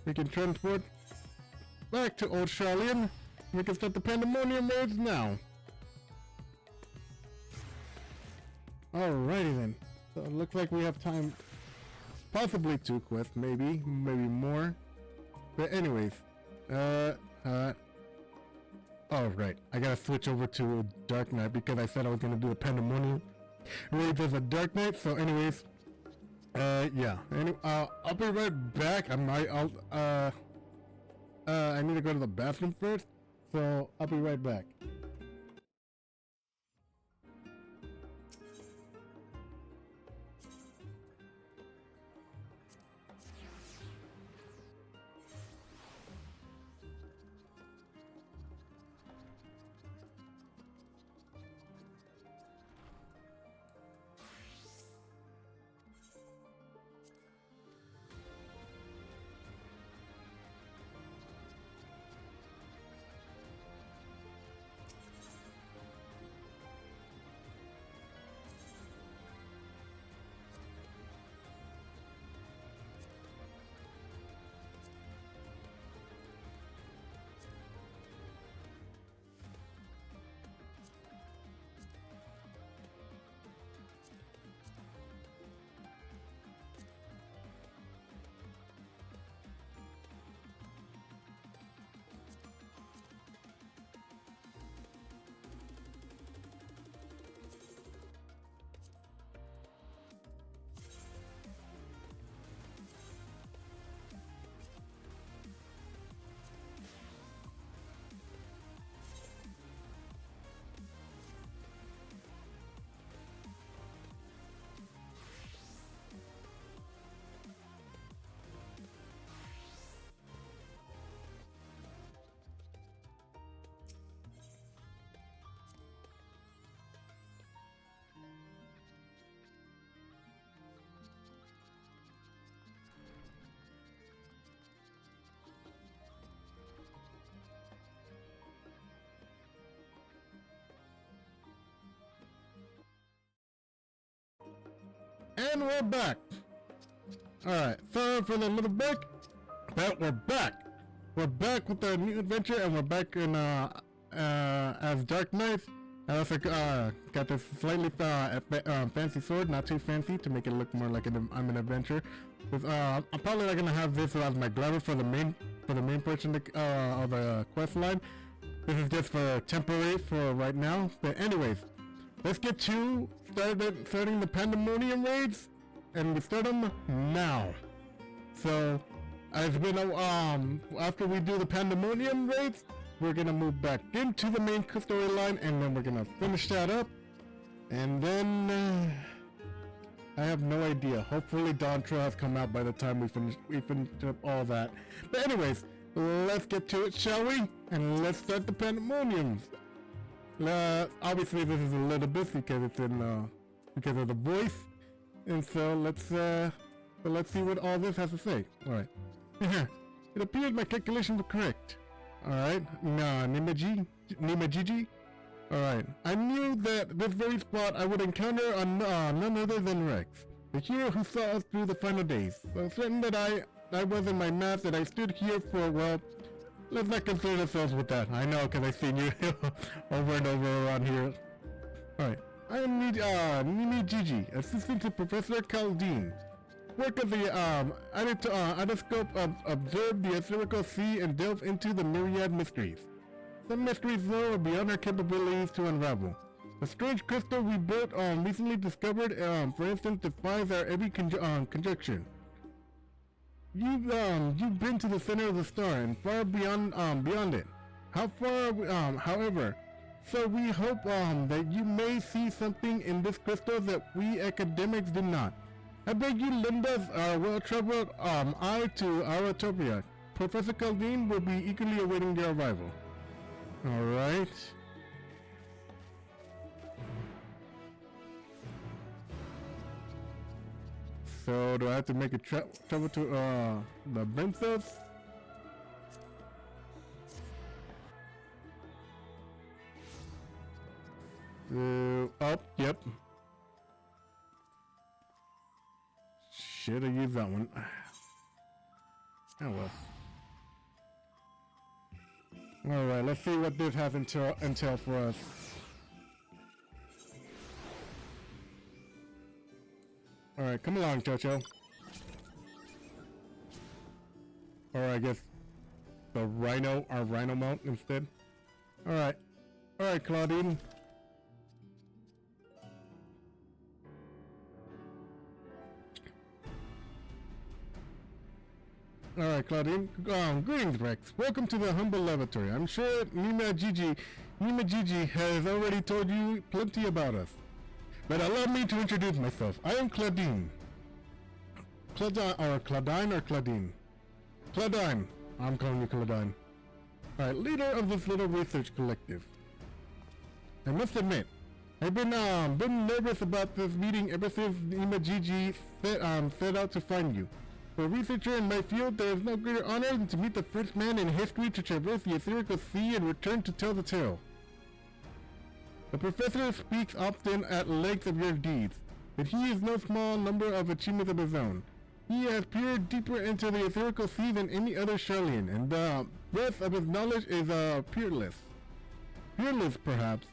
A: we can transport back to Old Charlian We can start the pandemonium raids now. Alrighty then. So it looks like we have time, possibly 2 quests, maybe more. But anyways, oh right, I gotta switch over to Dark Knight because I said I was gonna do the pandemonium raids as a Dark Knight. So anyways, yeah. I'll be right back. I need to go to the bathroom first, so I'll be right back. And we're back. Alright, sorry for the little break, but we're back. We're back with our new adventure, and we're back in as Dark Knights. I also got this slightly fancy sword, not too fancy, to make it look more like I'm an adventurer. I'm probably not gonna have this as my glider for the main portion of the quest line. This is just for temporary for right now. But anyways, let's get to starting the pandemonium raids, and we start them now. So, as we know, after we do the pandemonium raids, we're gonna move back into the main storyline, and then we're gonna finish that up. And then I have no idea. Hopefully, Dawn Trail has come out by the time we finish up all that. But anyways, let's get to it, shall we? And let's start the pandemoniums. Obviously, this is a little bit because it's in because of the voice, and so let's see what all this has to say. All right. It appears my calculations were correct. All right. Nimajiji. All right. I knew that this very spot I would encounter none other than Rex, the hero who saw us through the final days. So certain that I was in my math that I stood here for, well, let's not concern ourselves with that. I know, because I've seen you over and over around here. Alright. I am Nimi Gigi, assistant to Professor Caldine. Work of the Adoscope observe the ethereal sea and delve into the myriad mysteries. Some mysteries, though, are beyond our capabilities to unravel. The strange crystal we built recently discovered, for instance, defies our every conjecture. You've been to the center of the star and far beyond it. How far, however, so we hope that you may see something in this crystal that we academics do not. I beg you lend us our well-traveled eye to Aratopia. Professor Caldine will be eagerly awaiting your arrival. Alright. So do I have to make a travel to the Brimstone? Oh, yep. Should have used that one. Oh well. Alright, let's see what this has entail for us. Alright, come along, Chocho. Or I guess the rhino, our rhino mount instead. Alright. Alright, Claudine. Alright, Claudine. Greetings, Rex. Welcome to the humble laboratory. I'm sure Nima Gigi has already told you plenty about us. But allow me to introduce myself. I am Claudine. Claudine. Claudine. I'm calling you Claudine. Alright, leader of this little research collective. I must admit, I've been nervous about this meeting ever since Nima Gigi set out to find you. For a researcher in my field, there is no greater honor than to meet the first man in history to traverse the ethereal sea and return to tell the tale. The professor speaks often at length of your deeds, but he has no small number of achievements of his own. He has peered deeper into the ethereal sea than any other Charlian, and the breadth of his knowledge is peerless. Peerless, perhaps.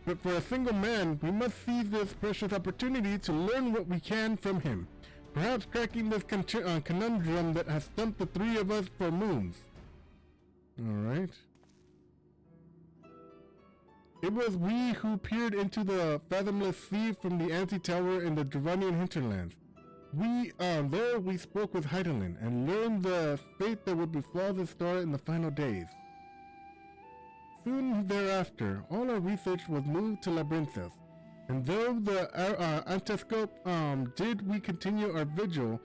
A: But for a single man, we must seize this precious opportunity to learn what we can from him. Perhaps cracking this conundrum that has stumped the three of us for moons. Alright. It was we who peered into the fathomless sea from the anti-tower in the Dravanian hinterlands. There we spoke with Heidelin and learned the fate that would befall the star in the final days. Soon thereafter, all our research was moved to Labyrinthus. And though the antescope did we continue our vigil,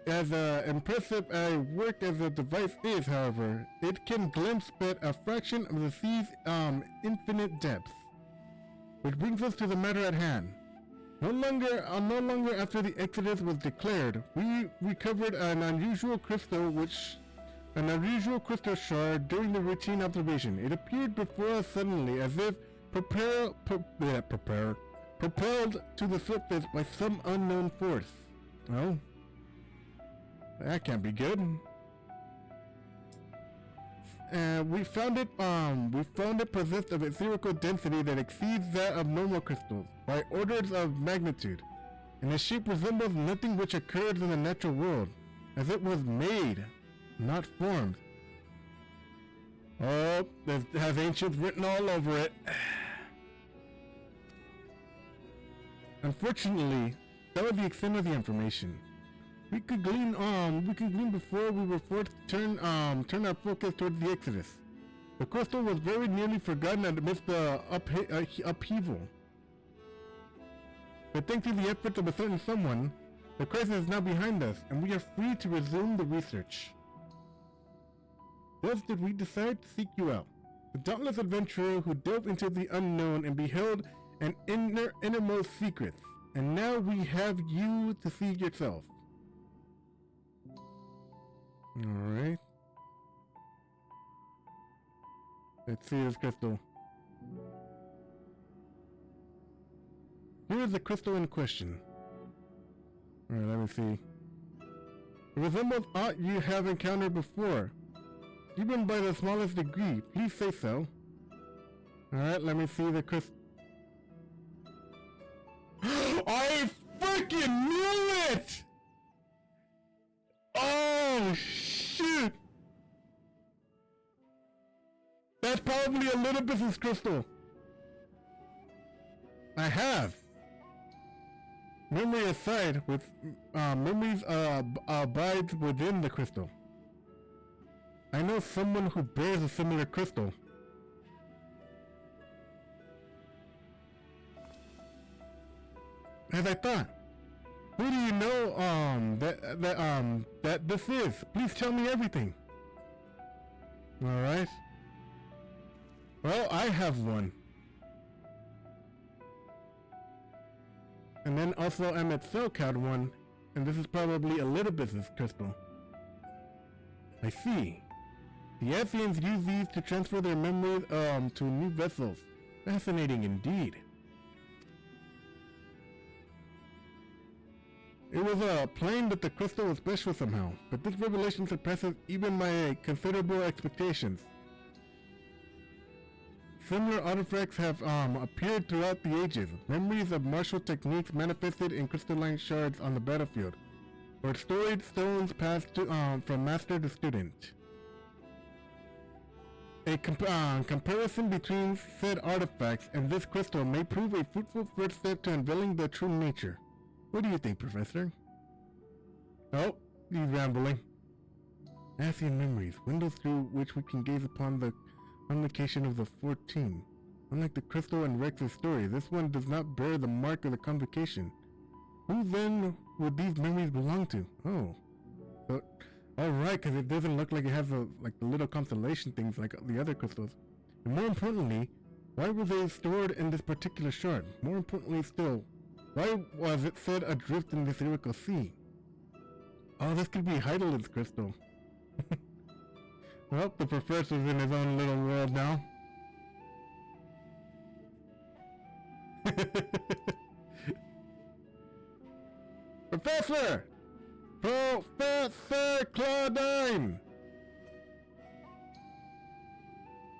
A: as impressive a work as the device is, however, it can glimpse but a fraction of the sea's infinite depths. Which brings us to the matter at hand. No longer after the Exodus was declared, we recovered an unusual crystal shard during the routine observation. It appeared before us suddenly, as if propelled to the surface by some unknown force. Oh, that can't be good. We found it possessed of a spherical density that exceeds that of normal crystals by orders of magnitude, and the shape resembles nothing which occurs in the natural world, as it was made, not formed. Oh, it has ancients written all over it. Unfortunately, that was the extent of the information. We could glean before we were forced to turn our focus towards the Exodus. The crystal was very nearly forgotten amidst the upheaval. But thanks to the efforts of a certain someone, the crisis is now behind us, and we are free to resume the research. Thus did we decide to seek you out, the dauntless adventurer who delved into the unknown and beheld an innermost secrets, and now we have you to see yourself. Alright. Let's see this crystal. Here is the crystal in question. Alright, let me see. It resembles aught you have encountered before. Even by the smallest degree, please say so. Alright, let me see the crystal. I freaking knew it! Oh, shoot! That's probably a little business crystal. I have. Memory aside, with memories abides within the crystal. I know someone who bears a similar crystal. As I thought. Who do you know that this is? Please tell me everything. Alright. Well, I have one. And then also Emmett Selk had one, and this is probably a little business crystal. I see. The Athians use these to transfer their memories to new vessels. Fascinating indeed. It was plain that the crystal was special somehow, but this revelation surpasses even my considerable expectations. Similar artifacts have appeared throughout the ages. Memories of martial techniques manifested in crystalline shards on the battlefield, or storied stones passed from master to student. A comparison between said artifacts and this crystal may prove a fruitful first step to unveiling their true nature. What do you think, Professor? Oh, he's rambling. Ascian memories, windows through which we can gaze upon the convocation of the 14. Unlike the crystal in Rex's story, this one does not bear the mark of the convocation. Who then would these memories belong to? Oh. So, alright, because it doesn't look like it has the little constellation things like the other crystals. And more importantly, why were they stored in this particular shard? More importantly still, why was it set adrift in this Iroquois sea? Oh, this could be Heidel's crystal. Well, the professor's in his own little world now. Professor! Professor Claudine!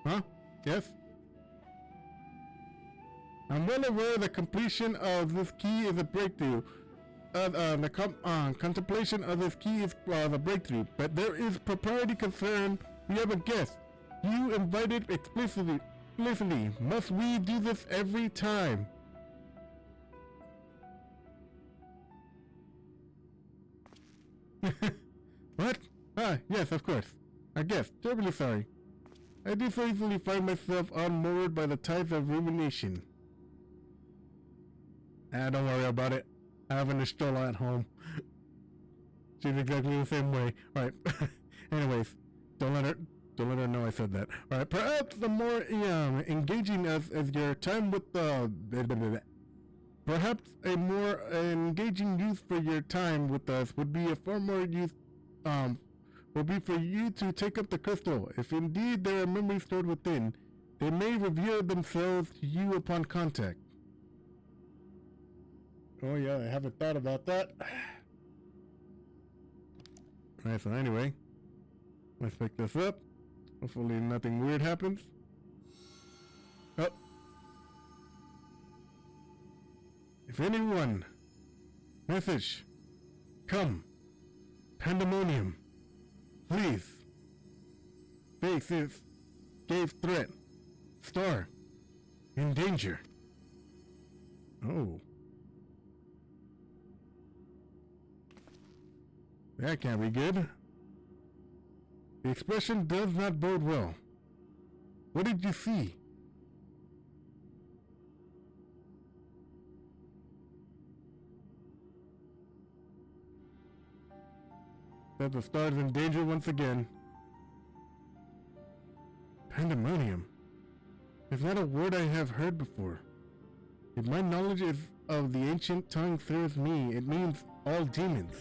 A: Huh? Yes? I'm well aware the completion of this key is a breakthrough. The contemplation of this key is the breakthrough, but there is propriety concern. We have a guest. You invited explicitly. Must we do this every time? What? Ah, yes, of course. I guess. Terribly sorry. I do so easily find myself unmoored by the tides of rumination. Don't worry about it. I have an Estrella at home. She's exactly the same way. Alright. Anyways, don't let her know I said that. Alright, perhaps the more engaging as your time with perhaps a more engaging use for your time with us would be a far more use will be for you to take up the crystal. If indeed there are memories stored within, they may reveal themselves to you upon contact. Oh yeah, I haven't thought about that. Alright, so anyway, let's pick this up. Hopefully nothing weird happens. Oh. If anyone, message, come, pandemonium, please, faces, gave threat, star, in danger. Oh. That can't be good. The expression does not bode well. What did you see? That the star's in danger once again. Pandemonium. Is that a word I have heard before? If my knowledge of the ancient tongue serves me, it means all demons.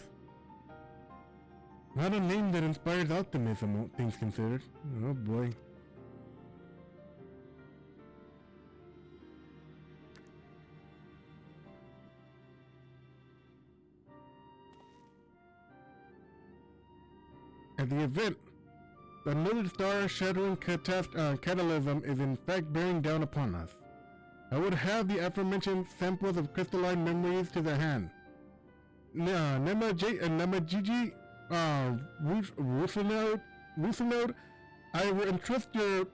A: Not a name that inspires optimism, all things considered. Oh boy. At the event, another star-shattering catalysm is in fact bearing down upon us. I would have the aforementioned samples of crystalline memories to the hand. Nemajiji, Rusinode, I will entrust their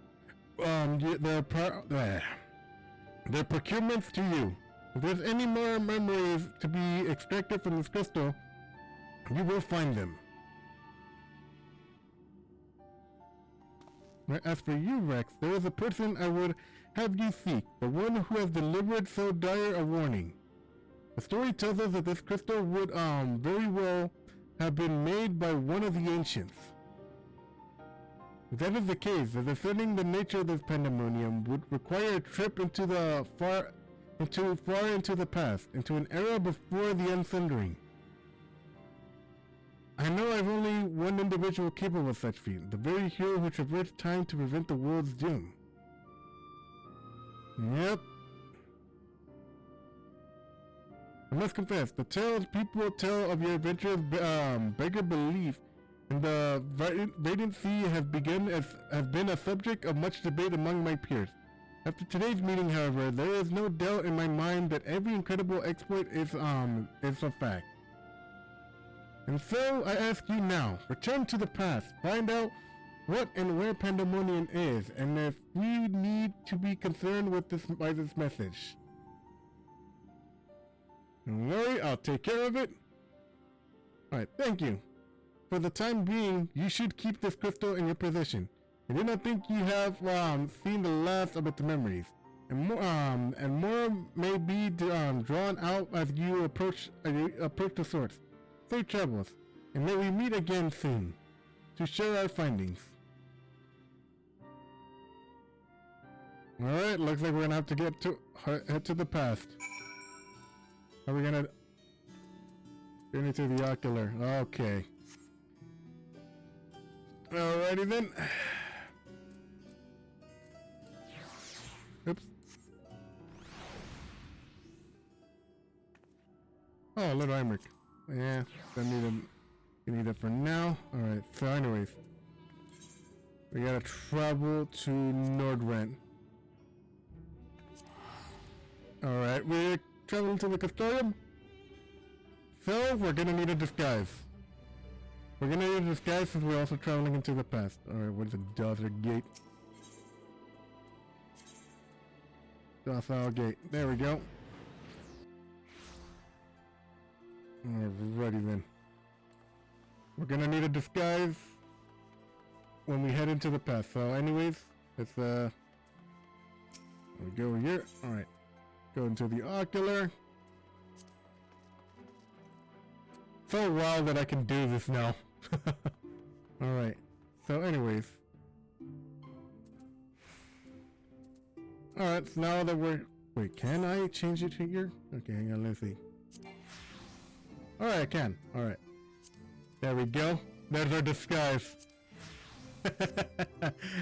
A: procurements to you. If there's any more memories to be extracted from this crystal, you will find them. As for you, Rex, there is a person I would have you seek, the one who has delivered so dire a warning. The story tells us that this crystal would very well have been made by one of the ancients. If that is the case, the discerning the nature of this pandemonium would require a trip into the far into the past, into an era before the Unsundering. I know I've only one individual capable of such feat, the very hero who traversed time to prevent the world's doom. Yep. I must confess, the tales people tell of your adventures beggar belief, and the Radiant Sea has been a subject of much debate among my peers. After today's meeting, however, there is no doubt in my mind that every incredible exploit is a fact. And so, I ask you now, return to the past, find out what and where Pandemonium is, and if we need to be concerned with this by this message. Don't worry, I'll take care of it. Alright, thank you. For the time being, you should keep this crystal in your possession. I do not think you have seen the last of its memories, and more may be drawn out as you approach the source. Safe travels, and may we meet again soon to share our findings. All right, looks like we're gonna have to head to the past. Are we gonna get into the ocular? Okay. Alrighty then. Oops. Oh, little Emmerich. Yeah, I need it for now. Alright, so anyways. We gotta travel to Nordrent. Alright, we're traveling to the Custodium. So, we're gonna need a disguise. We're gonna need a disguise since we're also traveling into the past. Alright, where's the Docile Gate? Docile Gate. There we go. Alrighty then. We're gonna need a disguise when we head into the past. So anyways, let's we go here. Alright. Go into the ocular. So wild that I can do this now. Alright. So anyways. Alright, so now that we're... Wait, can I change it here? Okay, hang on, let's see. Alright, I can. Alright. There we go. There's our disguise.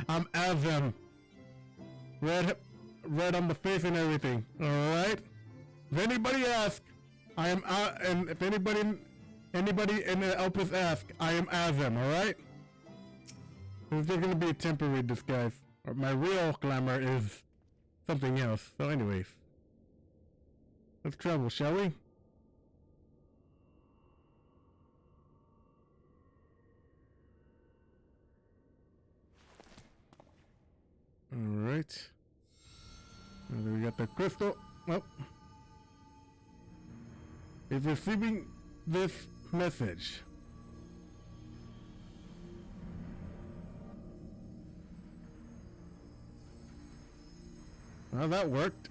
A: I'm Azem. Red on the face and everything. Alright? If anybody asks, I am and if anybody in the Elpis asks, I am Azem, alright? This is gonna be a temporary disguise. Or my real glamour is something else. So anyways. Let's travel, shall we? Alright. We got the crystal. Oh. It's receiving this message. Well, that worked.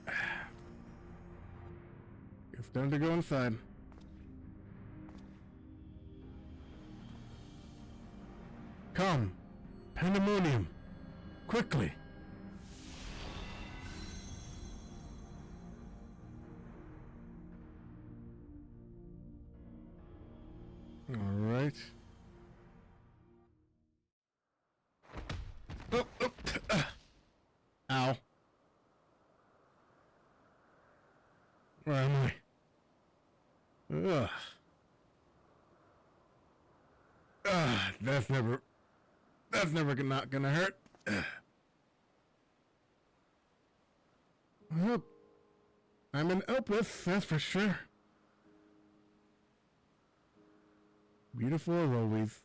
A: It's time to go inside. Come, Pandemonium, quickly. All right. Oh, oh. Ow. Where am I? Ugh. That's never not gonna hurt. Well, I'm an Elpis, that's for sure. Beautiful as always.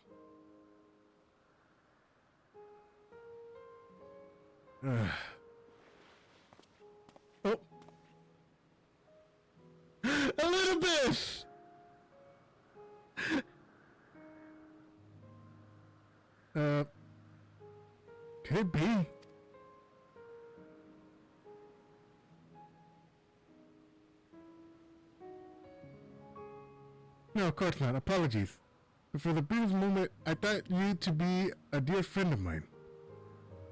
A: Oh. A little bit! Could be. No, of course not. Apologies. But for the brief moment, I thought you to be a dear friend of mine.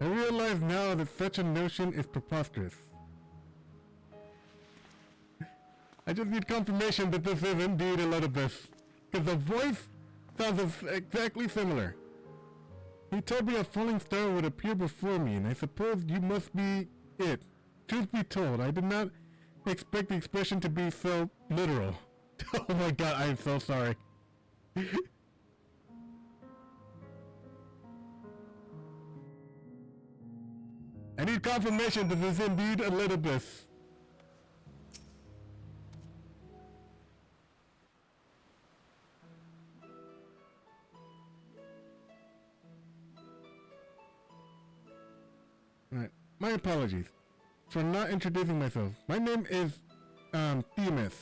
A: I realize now that such a notion is preposterous. I just need confirmation that this is indeed Elizabeth, because the voice sounds exactly similar. He told me a falling star would appear before me, and I suppose you must be it. Truth be told, I did not expect the expression to be so literal. Oh my god, I am so sorry. I need confirmation that this is indeed Elidibus. Alright, my apologies for not introducing myself. My name is, Themis.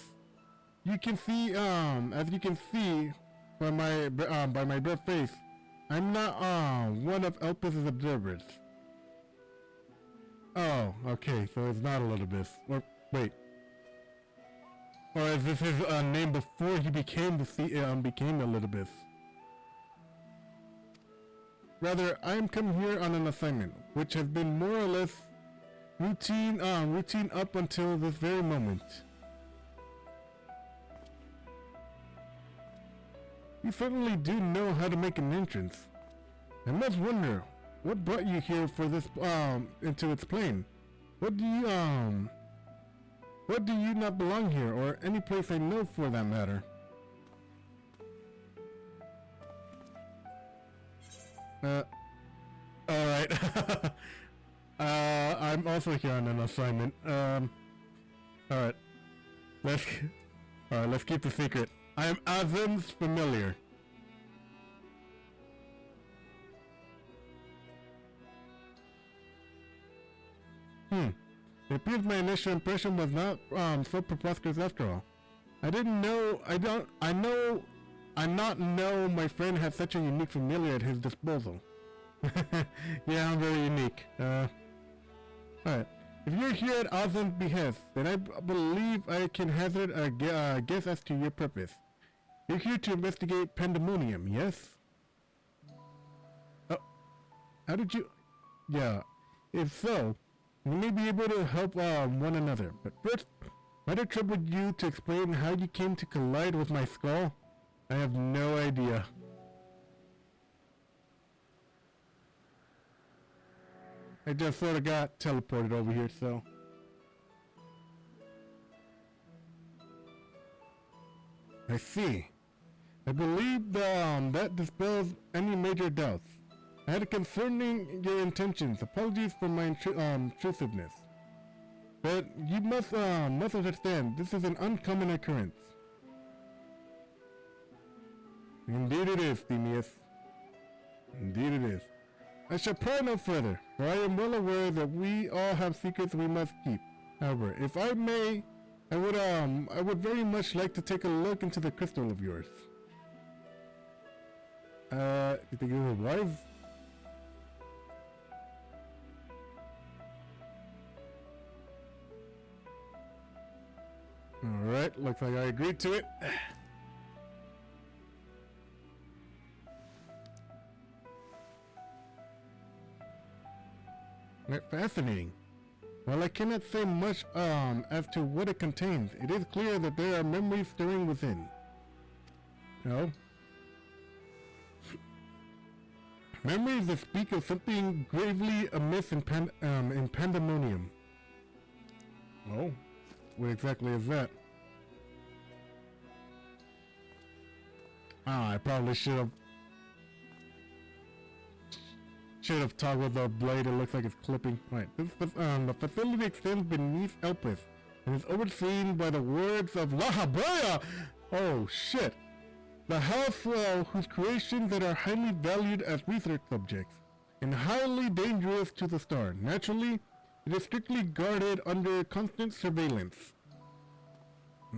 A: You can see, as you can see by my bare face, I'm not, one of Elpis' observers. Oh, okay, so it's not Elidibus. Or, wait. Or is this his, name before he became became Elidibus? Rather, I am come here on an assignment, which has been more or less routine up until this very moment. You certainly do know how to make an entrance. I must wonder, what brought you here for this, into its plane? What do you not belong here, or any place I know for that matter? Alright. I'm also here on an assignment. Alright. Let's keep the secret. I am Azim's familiar. It appears my initial impression was not, so preposterous after all. I not know my friend had such a unique familiar at his disposal. Yeah, I'm very unique. Alright. If you're here at Azim's behest, then I believe I can hazard a guess as to your purpose. You're here to investigate Pandemonium, yes? Oh, how did you... Yeah, if so, we may be able to help one another. But first, might I trouble you to explain how you came to collide with my skull? I have no idea. I just sort of got teleported over here, so... I see. I believe that dispels any major doubts. I had concerning your intentions. Apologies for my intrusiveness. But you must understand, this is an uncommon occurrence. Indeed it is, Themis. Indeed it is. I shall pry no further, for I am well aware that we all have secrets we must keep. However, if I may, I would very much like to take a look into the crystal of yours. You think it was wise? Alright, looks like I agreed to it. Fascinating. While I cannot say much as to what it contains, it is clear that there are memories stirring within. No? Memories that speak of something gravely amiss in Pandemonium. Oh? What exactly is that? I probably should have toggled the blade. It looks like it's clipping. Right. The facility extends beneath Elpis and is overseen by the words of La Habrea. Oh shit! The house whose creations that are highly valued as research subjects and highly dangerous to the star. Naturally, it is strictly guarded under constant surveillance.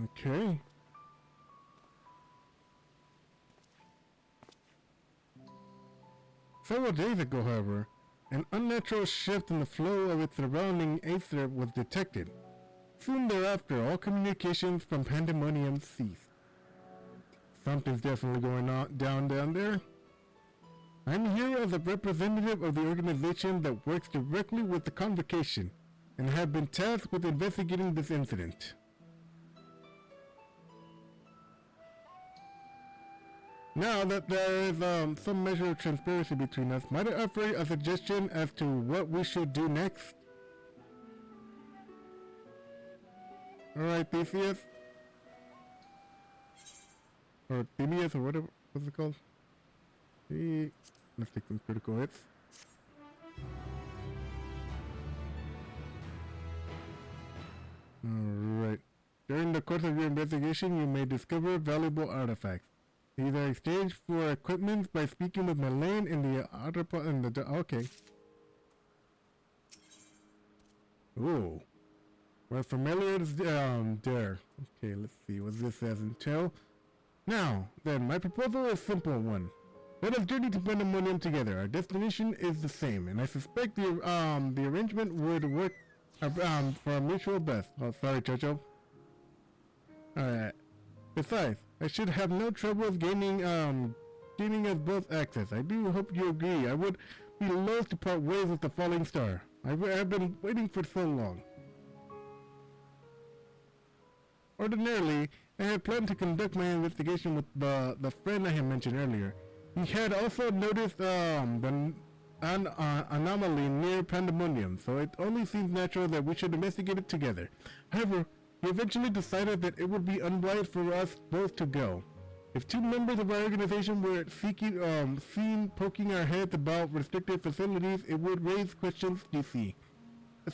A: Okay. Several days ago, however, an unnatural shift in the flow of its surrounding aether was detected. Soon thereafter, all communications from Pandemonium ceased. Something's definitely going on down there. I'm here as a representative of the organization that works directly with the Convocation, and have been tasked with investigating this incident. Now that there is some measure of transparency between us, might I offer a suggestion as to what we should do next? Alright, Theseus? Or Theseus, or whatever, what's it called? Let's take some critical hits. During the course of your investigation, you may discover valuable artifacts. These are exchanged for equipment by speaking with Malaine in the okay. Ooh. We're familiar there. Okay, let's see what this says until. Now, then, my proposal is a simple one. Let us journey to Pandemonium together. Our destination is the same, and I suspect the arrangement would work for our mutual best. Oh, sorry, Chocho. Alright. Besides, I should have no troubles gaining us both access. I do hope you agree. I would be loath to part ways with the falling star. I've been waiting for so long. Ordinarily, I had planned to conduct my investigation with the friend I had mentioned earlier. He had also noticed the anomaly near Pandemonium, so it only seems natural that we should investigate it together. However, we eventually decided that it would be unwise for us both to go. If two members of our organization were seen poking our heads about restricted facilities, it would raise questions, you see.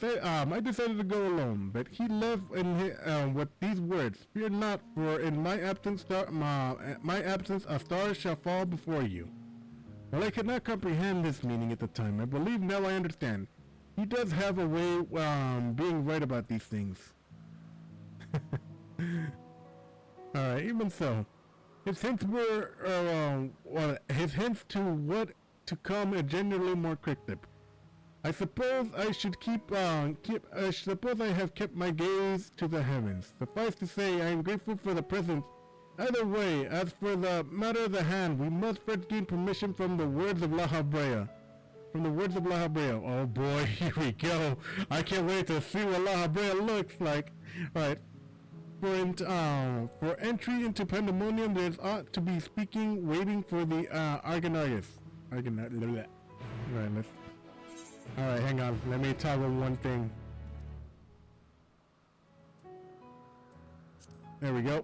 A: I decided to go alone, but he left with these words: "Fear not, for in my absence, a star shall fall before you." While I could not comprehend this meaning at the time, I believe now I understand. He does have a way being right about these things. Alright, even so, his hints to what to come are generally more cryptic. I suppose I should suppose I have kept my gaze to the heavens. Suffice to say, I am grateful for the present. Either way, as for the matter of the hand, we must first gain permission from the words of La Habrea. Oh boy, here we go. I can't wait to see what La Habrea looks like. Alright. For entry into Pandemonium, there ought to be speaking, waiting for the Argonauts. Alright, Alright, hang on. Let me toggle one thing. There we go.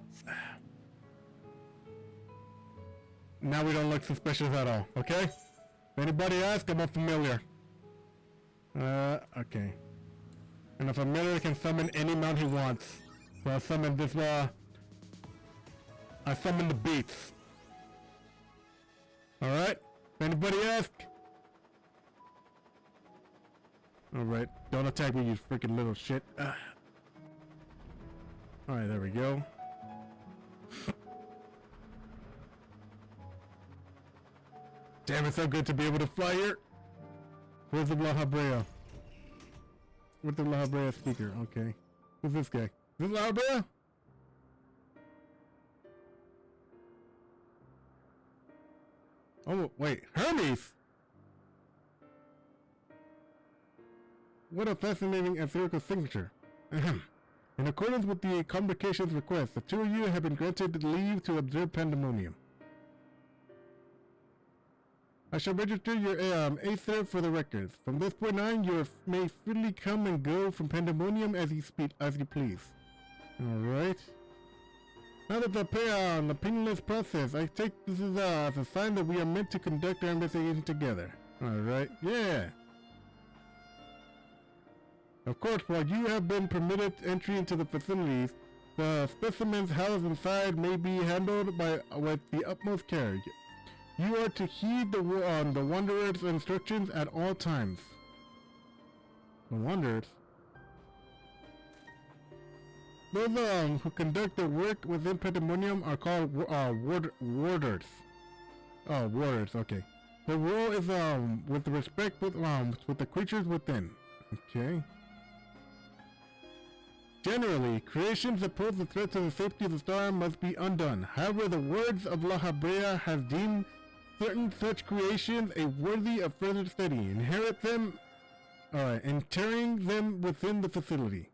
A: Now we don't look suspicious at all, okay? If anybody asks, I'm unfamiliar. Okay. And a familiar can summon any mount he wants. So I summon this, I summon the beats. Alright? If anybody asks? Alright, don't attack me, you freaking little shit. Alright, there we go. Damn, it's so good to be able to fly here. Where's the La Habrea? Where's the La Habrea speaker? Okay. Who's this guy? Is this La Habrea? Oh, wait. Hermes! What a fascinating ethereal signature. Ahem. In accordance with the Convocation's request, the two of you have been granted leave to observe Pandemonium. I shall register your Aether for the records. From this point on, you may freely come and go from Pandemonium as you please. Alright. Now that the painless process, I take this as a sign that we are meant to conduct our investigation together. Alright, yeah. Of course, while you have been permitted entry into the facilities, the specimens housed inside may be handled with the utmost care. You are to heed the Wanderer's instructions at all times. The Wanderers? Those who conduct their work within Pandemonium are called warders. Oh, warders, okay. The role is with respect with the creatures within. Okay. Generally, creations that pose a threat to the safety of the star must be undone. However, the words of La Habrea have deemed certain such creations a worthy of further study. Entering them within the facility.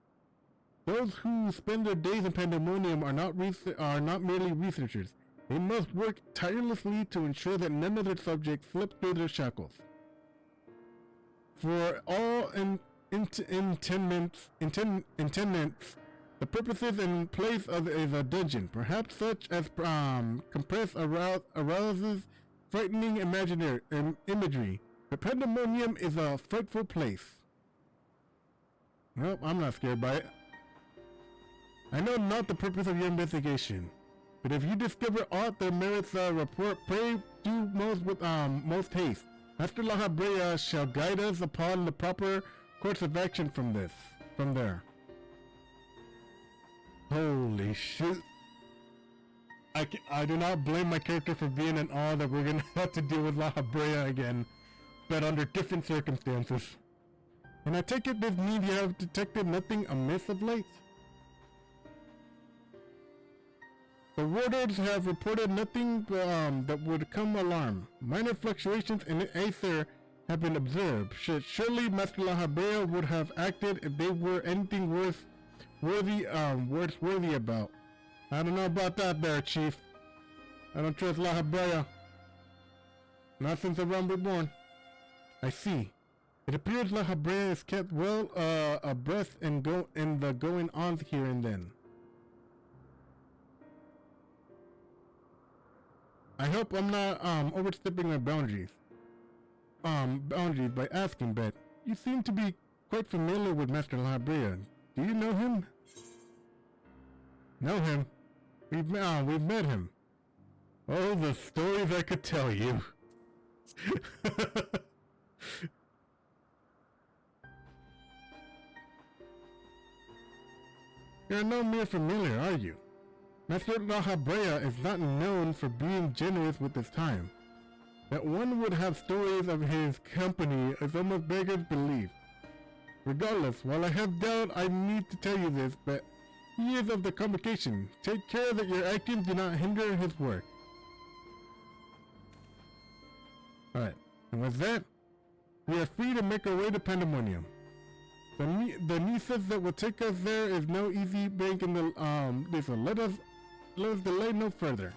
A: Those who spend their days in Pandemonium are not merely researchers. They must work tirelessly to ensure that none of their subjects slip through their shackles. For all intendments, the purposes and place is a dungeon, perhaps such as compress arouses frightening imagery. But Pandemonium is a frightful place. Well, I'm not scared by it. I know not the purpose of your investigation, but if you discover aught that merits a report, pray do most haste. Master La Habrea shall guide us upon the proper course of action from there. Holy shit. I do not blame my character for being in awe that we're gonna have to deal with La Habrea again, but under different circumstances. And I take it this means you have detected nothing amiss of late? The warders have reported nothing that would come alarm. Minor fluctuations in the aether have been observed. Surely Master La Habrea would have acted if they were anything worthy about. I don't know about that there, Chief. I don't trust La Habrea. Not since the realm reborn. I see. It appears La Habrea is kept well abreast in the going-ons here and then. I hope I'm not overstepping my boundaries by asking, but you seem to be quite familiar with Master La Habrea. Do you know him? Know him? We've met him. Oh, the stories I could tell you. You're no mere familiar, are you? Master La Habrea is not known for being generous with his time. That one would have stories of his company is almost beggars belief. Regardless, while I have doubt, I need to tell you this, but he is of the convocation. Take care that your actions do not hinder his work. Alright, and with that, we are free to make our way to Pandemonium. The nieces that will take us there is no easy break in the listen, let us delay no further.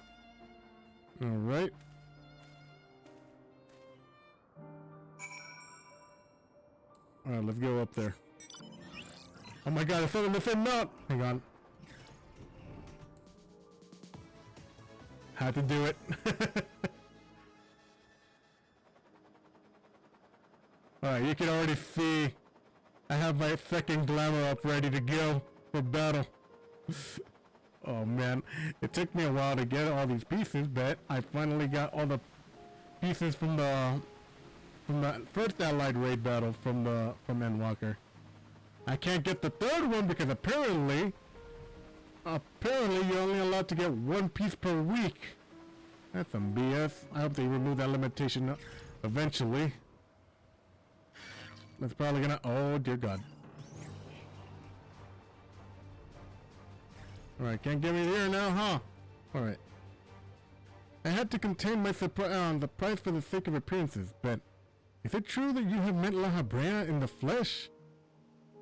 A: Alright. Alright, let's go up there. Oh my god, it's still in the same knot! Hang on. Had to do it. Alright, you can already see I have my second glamour up ready to go for battle. Oh man, it took me a while to get all these pieces, but I finally got all the pieces from the first allied raid battle from Endwalker. I can't get the third one because apparently you're only allowed to get one piece per week. That's some BS. I hope they remove that limitation eventually. That's probably gonna, oh dear god. Alright, can't get me there now, huh? Alright. I had to contain my surprise for the sake of appearances, but is it true that you have met La Habrea in the flesh?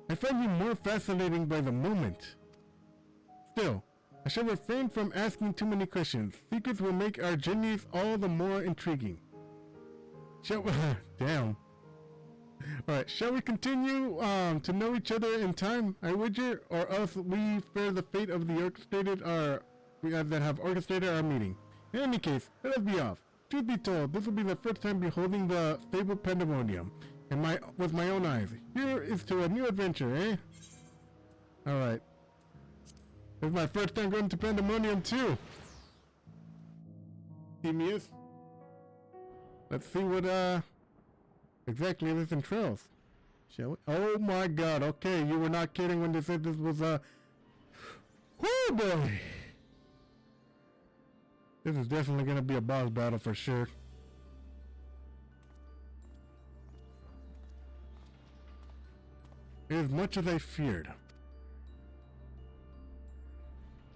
A: I find you more fascinating by the moment. Still, I shall refrain from asking too many questions. Secrets will make our journeys all the more intriguing. Damn. Alright, shall we continue to know each other in time, I wager, or else we fear the fate of the that have orchestrated our meeting. In any case, let us be off. Truth be told, this will be the first time beholding the fabled Pandemonium, and with my own eyes. Here is to a new adventure, eh? Alright. This is my first time going to Pandemonium too. Temius. Let's see what exactly this entails. Shall we? Oh my god, okay, you were not kidding when they said this was a oh boy. This is definitely gonna be a boss battle for sure. It is much as I feared.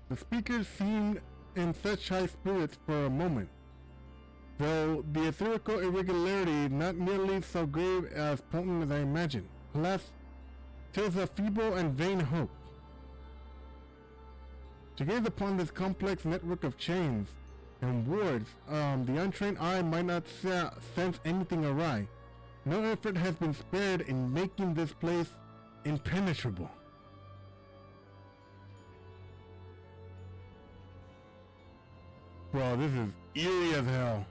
A: The speakers seemed in such high spirits for a moment, though the ethereal irregularity not nearly so grave as potent as I imagined. Alas, 'tis a feeble and vain hope. To gaze upon this complex network of chains and wards, the untrained eye might not sense anything awry. No effort has been spared in making this place impenetrable. Bro, this is eerie as hell.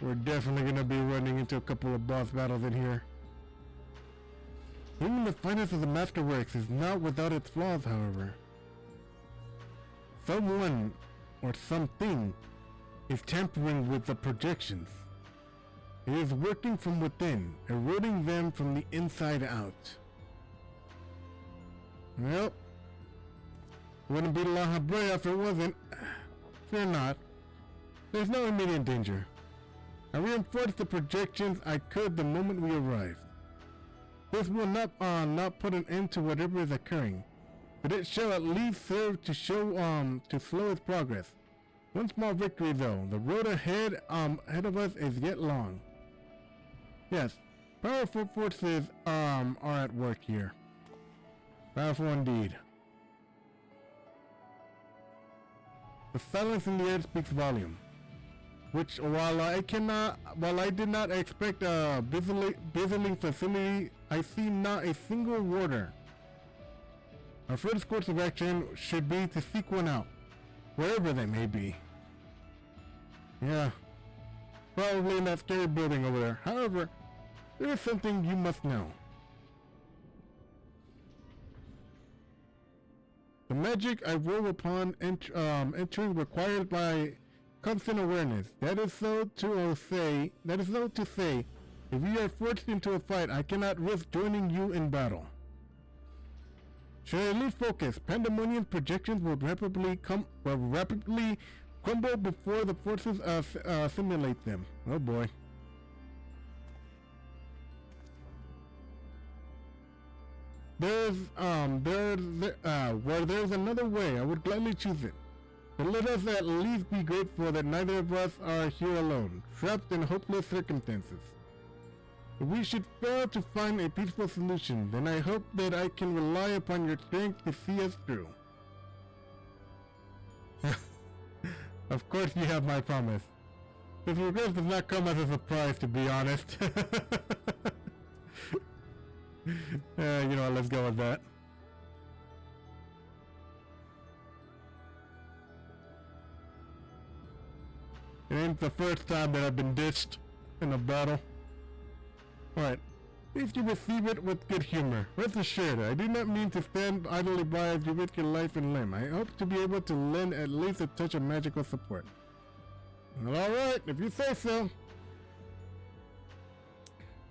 A: We're definitely gonna be running into a couple of boss battles in here. Even the finest of the masterworks is not without its flaws, however. Someone, or something, is tampering with the projections. It is working from within, eroding them from the inside out. Well, wouldn't be La Habrea if it wasn't. Fear not. There's no immediate danger. I reinforced the projections I could the moment we arrived. This will not put an end to whatever is occurring, but it shall at least serve to show to slow its progress. One small victory though. The road ahead of us is yet long. Yes, powerful forces are at work here. Powerful indeed. The silence in the air speaks volume. Which, while I did not expect a bizzling facility, I see not a single warder. Our first course of action should be to seek one out, wherever they may be. Yeah, probably in that scary building over there. However, there is something you must know. The magic I roll upon entering required by constant awareness. That is so to say, if we are forced into a fight, I cannot risk joining you in battle. Should I lose focus, Pandemonium's projections will rapidly crumble before the forces assimilate them. Oh boy. Where there's another way, I would gladly choose it. But let us at least be grateful that neither of us are here alone, trapped in hopeless circumstances. If we should fail to find a peaceful solution, then I hope that I can rely upon your strength to see us through. Of course you have my promise. This request does not come as a surprise, to be honest. You know what, let's go with that. It ain't the first time that I've been ditched in a battle. Alright, if you receive it with good humor, rest assured, I do not mean to stand idly by as you risk your life and limb. I hope to be able to lend at least a touch of magical support. Well, alright, if you say so.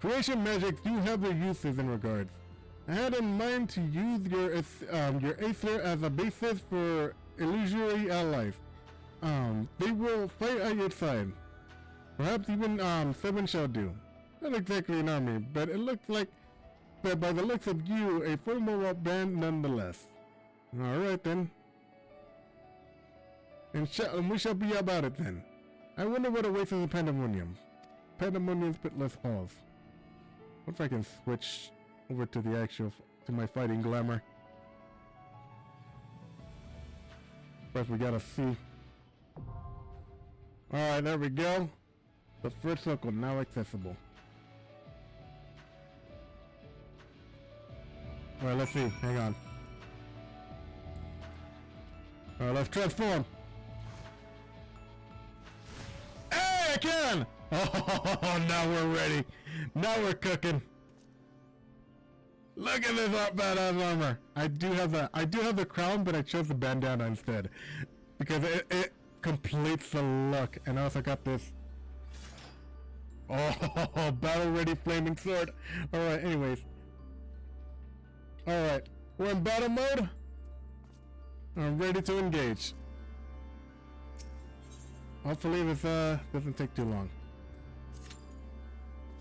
A: Creation magics do have their uses and regards. I had in mind to use your Aether as a basis for illusory allies. They will fight at your side. Perhaps even 7 shall do. Not exactly an army, but it looks like, but by the looks of you, a formidable band nonetheless. Alright then. And we shall be about it then. I wonder what awaits in the Pandemonium. Pandemonium's pitless halls. What if I can switch over to the to my fighting glamour? But we gotta see. Alright, there we go. The first circle now accessible. Alright, let's see. Hang on. Alright, let's transform. Hey, I can! Oh, now we're ready. Now we're cooking. Look at this badass armor. I do have the crown, but I chose the bandana instead because it completes the look. And I also got this. Oh, battle ready flaming sword. All right. Anyways. All right. We're in battle mode. I'm ready to engage. Hopefully this doesn't take too long.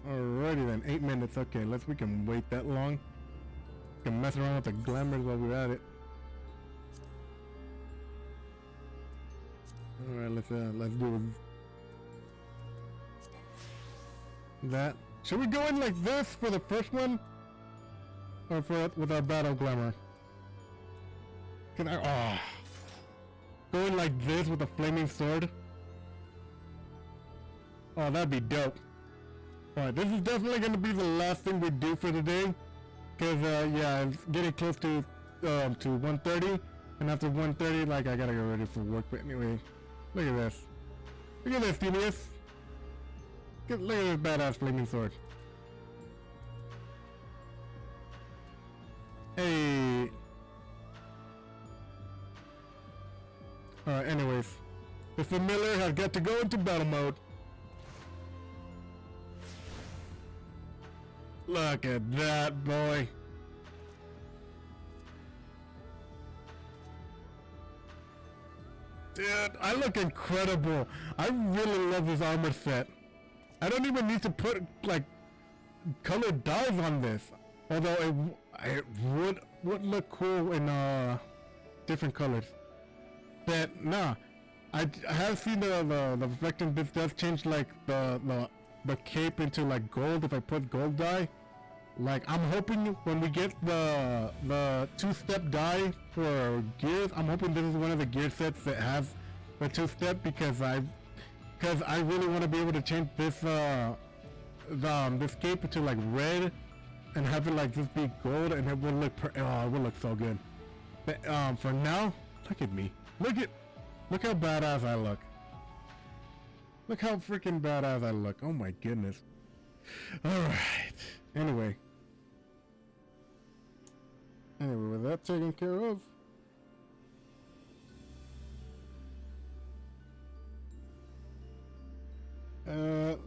A: Alrighty then, 8 minutes. Okay, we can wait that long. We can mess around with the glamours while we're at it. Alright, let's do that. Should we go in like this for the first one? Or with our battle glamour? Can I go in like this with a flaming sword? Oh, that'd be dope. Alright, this is definitely going to be the last thing we do for today. Because, yeah, it's getting close to 1:30. And after 1:30, like, I gotta get ready for work. But anyway, look at this. Look at this, Devious. look at this badass flaming sword. Hey. Alright, anyways. The familiar has got to go into battle mode. Look at that, boy. Dude, I look incredible. I really love this armor set. I don't even need to put, like, colored dyes on this. Although it would look cool in different colors. But nah, I have seen the effect, and this does change like the cape into like gold if I put gold dye. Like I'm hoping when we get the two-step dye for gears, I'm hoping this is one of the gear sets that has the two-step because I really want to be able to change this this cape into like red and have it like just be gold, and it will look it will look so good. But for now, look at me. Look how badass I look. Look how freaking badass I look. Oh my goodness. Alright. Anyway, with that taken care of,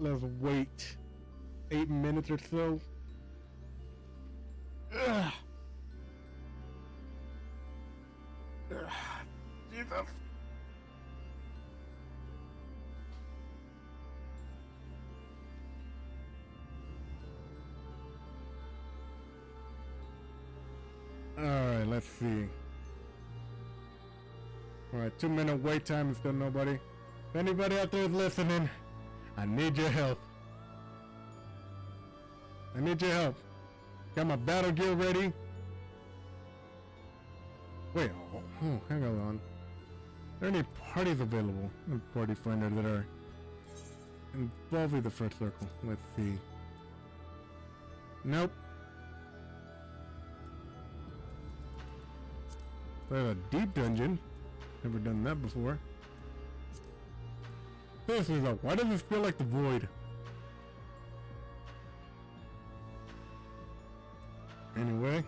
A: let's wait 8 minutes or so. Ugh. Ugh. Jesus. Alright, let's see. Alright, 2-minute wait time and still nobody. If anybody out there is listening, I need your help. I need your help. Got my battle gear ready. Wait, hang on. Are there any parties available in Party Finder that are involved with the first circle? Let's see. Nope. There's a deep dungeon. Never done that before. Seriously though, why does this feel like the void? Anyway.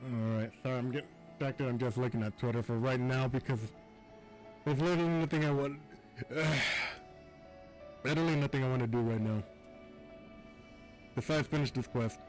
A: Alright, sorry, I'm getting back to I'm just looking at Twitter for right now because there's literally nothing I want. Literally nothing I want to do right now. Besides finish this quest.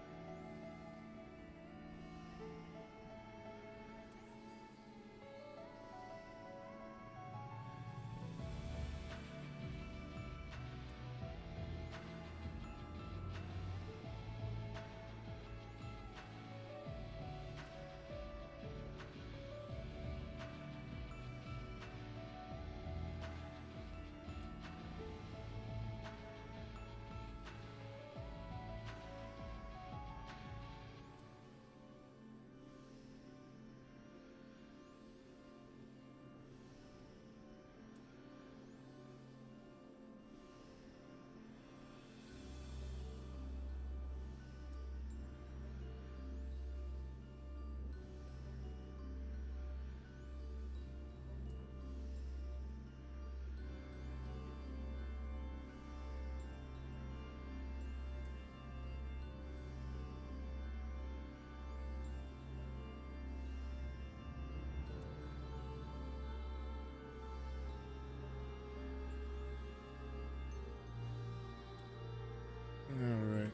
A: Alright.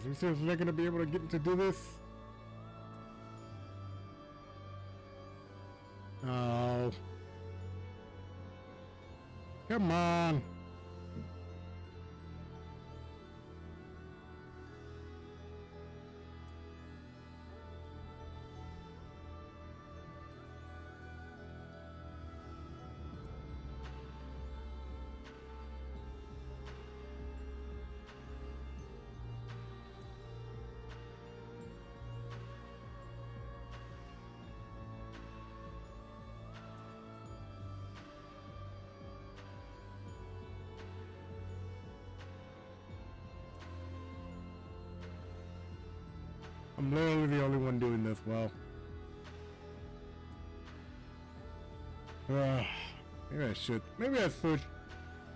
A: So we seriously not gonna be able to get to do this? Oh. Come on. I'm literally the only one doing this well. Maybe I should. Maybe I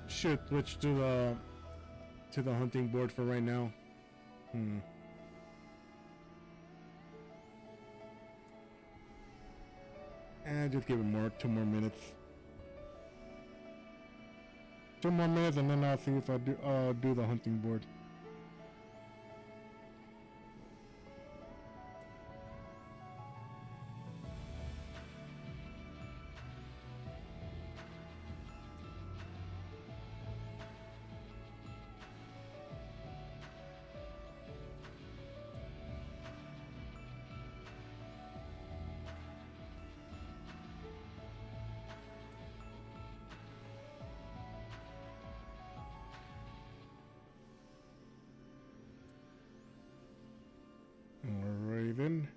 A: should switch to the hunting board for right now. And just give it 2 more minutes. 2 more minutes, and then I'll see if I do the hunting board. Alrighty then.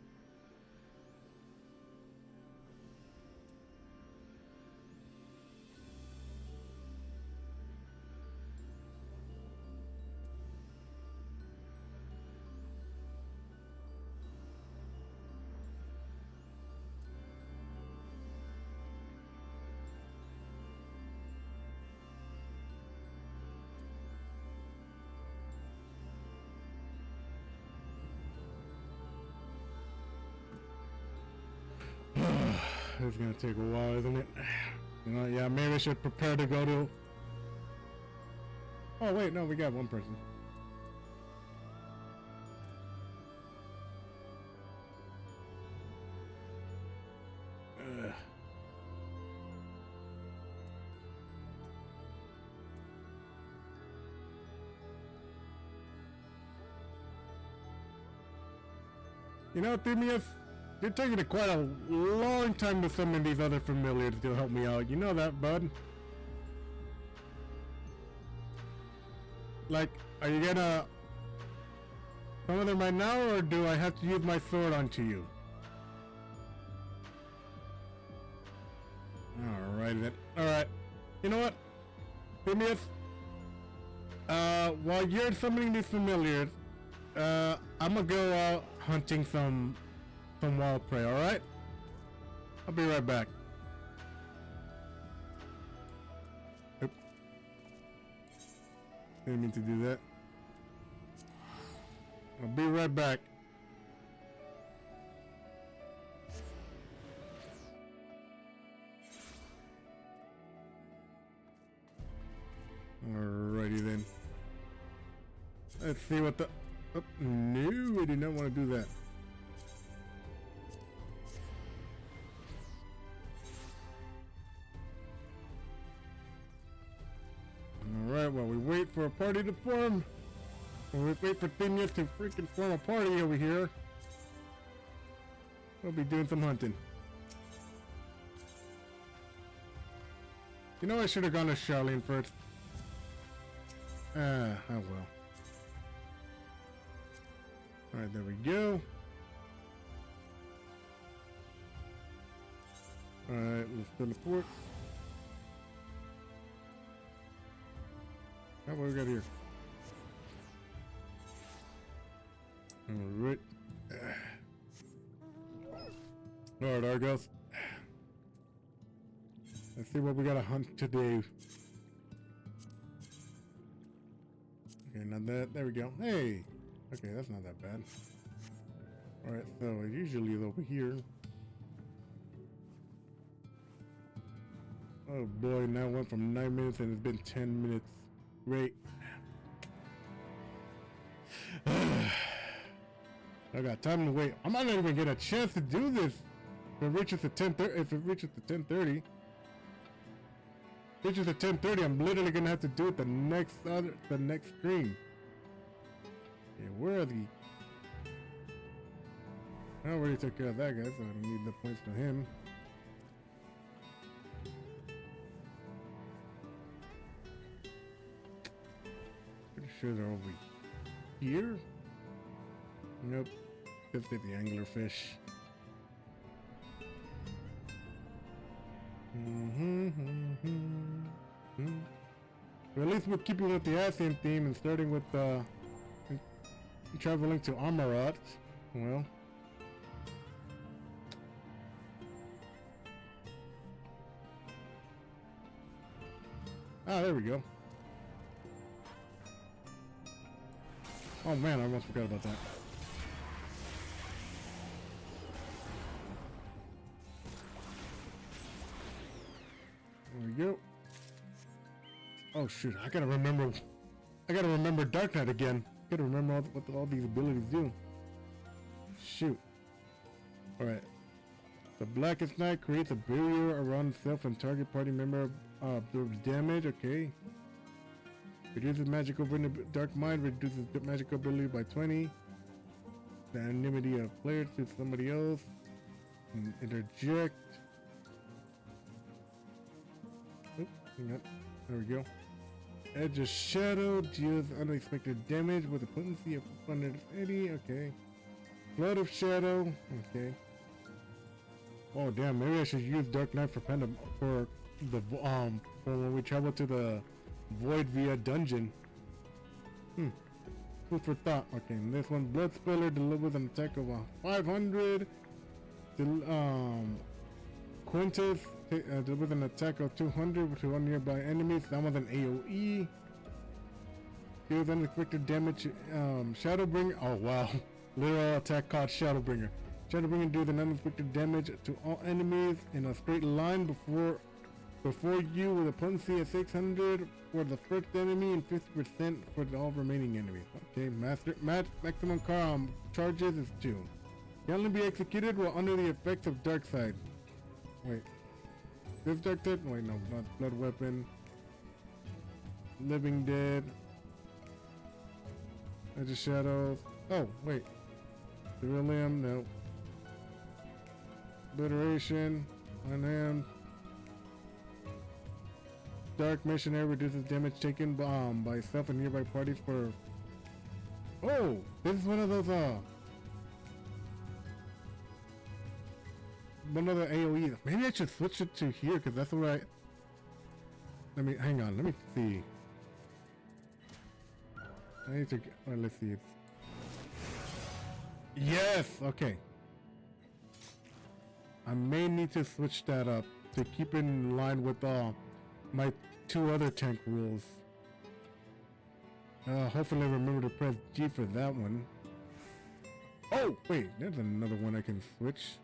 A: It's gonna take a while, isn't it? You know, yeah, maybe I should prepare to go to... Oh wait, no, we got one person. You know, Themius, you're taking it quite a long time to summon these other familiars to help me out. You know that, bud? Like, are you gonna summon them right now, or do I have to use my sword onto you? Alright then. Alright. You know what? Themius, while you're summoning these familiars, I'm gonna go out hunting some wild prey, alright? I'll be right back. Oop. Didn't mean to do that. I'll be right back. Alrighty then. Let's see what the... Oh, no, I did not want to do that. Alright, while we wait for a party to form, while we wait for Themius to freaking form a party over here, we'll be doing some hunting. You know, I should have gone to Charlene first. Oh well. Alright, there we go. Alright, let's teleport. Now what we got here? Alright. Alright, Argos. Let's see what we gotta hunt today. Okay, not that. There we go. Hey! Okay, that's not that bad. Alright, so usually it's over here. Oh boy, now it went from 9 minutes and it's been 10 minutes. Great. I got time to wait. I might not even get a chance to do this if it reaches the 10:30. If it reaches the 10:30. Reaches the 10:30, I'm literally gonna have to do it the next stream. Okay, where are the... I already took care of that guy, so I don't need the points for him. Pretty sure they're over here. Nope. Just get the anglerfish. But at least we're keeping with the Asian theme and starting with traveling to Amarat. Well. Ah, there we go. Oh man, I almost forgot about that. There we go. Oh shoot, I gotta remember Dark Knight again. I gotta remember what all these abilities do. Shoot. Alright. The Blackest Night creates a barrier around itself and target party member absorbs damage. Okay. Reduces magical Dark Mind, reduces magical ability by 20. The anonymity of players to somebody else. And interject. Oop, hang on. There we go. Edge of Shadow deals unexpected damage with a potency of 180. Okay. Flood of Shadow. Okay. Oh damn, maybe I should use Dark Knight for for when we travel to the Void via dungeon. Food for thought. Okay, and this one, Blood Spiller delivers an attack of 500. Quintus delivers an attack of 200 to one nearby enemies. That was an AoE. Deals unexpected damage. Shadowbringer. Oh wow, literal attack called Shadowbringer. Shadowbringer deals an unexpected damage to all enemies in a straight line before you with a potency of 600 for the first enemy and 50% for all remaining enemies. Okay, maximum charges is 2. Can only be executed while under the effects of Dark Side. Wait. This Dark Side? Wait, no, not Blood Weapon. Living Dead. Edge of Shadows. Oh, wait. Ceruleum, no. Obliteration. Unhand. Dark Missionary reduces damage taken by self and nearby parties for... Oh! This is one of those, one of the AoEs. Maybe I should switch it to here, because that's what hang on, let me see. I need to get... Alright, let's see. Yes! Okay. I may need to switch that up to keep in line with, my 2 other tank rules. Hopefully I remember to press G for that one. Oh, wait, there's another one I can switch.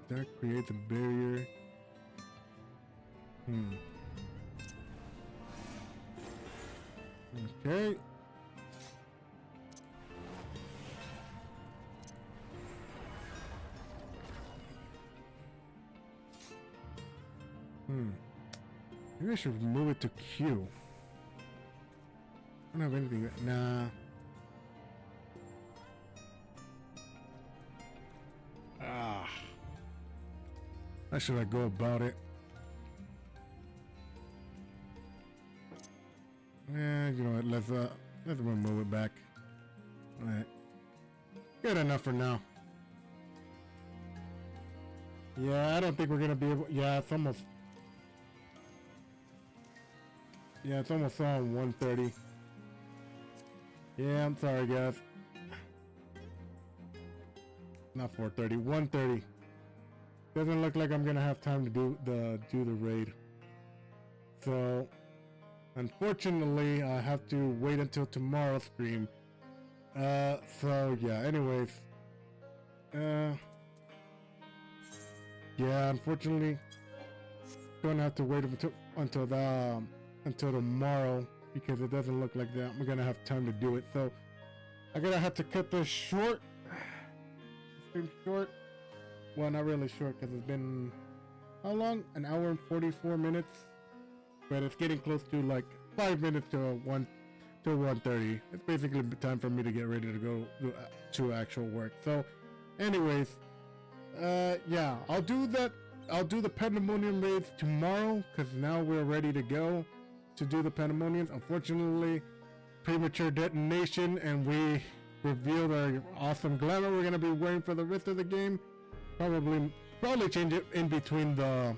A: That creates a barrier. Okay. Maybe I should move it to Q. I don't have anything that... Nah. How should I go about it? Yeah, you know what, let's remove it back. Alright. Good enough for now. Yeah, I don't think we're gonna be able... Yeah, it's almost on 1:30. Yeah, I'm sorry, guys. Not 4:30, 1:30. Doesn't look like I'm gonna have time to do the raid. So, unfortunately, I have to wait until tomorrow's stream. So yeah. Anyways, yeah. Unfortunately, gonna have to wait until tomorrow because it doesn't look like that I'm gonna have time to do it. So I'm gonna have to cut this short. Stream short. Well, not really short because it's been how long? An hour and 44 minutes. But it's getting close to like 5 minutes to 1:30. It's basically time for me to get ready to go to actual work. So, anyways, yeah, I'll do that. I'll do the Pandemonium raids tomorrow because now we're ready to go to do the Pandemoniums. Unfortunately, premature detonation and we revealed our awesome glamour we're gonna be wearing for the rest of the game. Probably change it in between the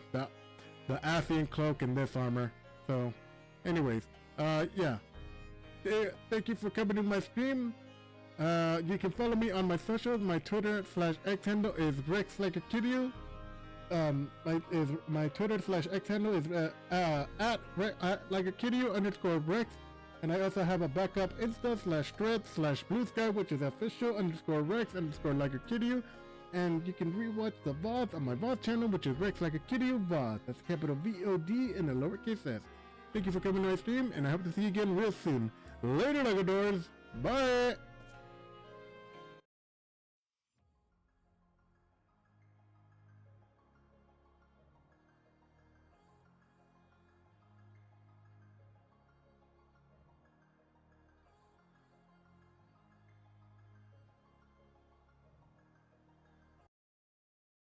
A: the Athian cloak and this armor. So, anyways, yeah. Thank you for coming to my stream. You can follow me on my socials. My Twitter/X handle is RexLikeAKidU. My Twitter/X handle is at @LikeAKidU_Rex. And I also have a backup Insta/Threads/Blue Sky, which is official_Rex_LikeAKidU. And you can rewatch the VODs on my VOD channel, which is RexLikeAKidU VOD. That's capital VOD in the lowercase s. Thank you for coming to my stream, and I hope to see you again real soon. Later, Lagadors. Bye!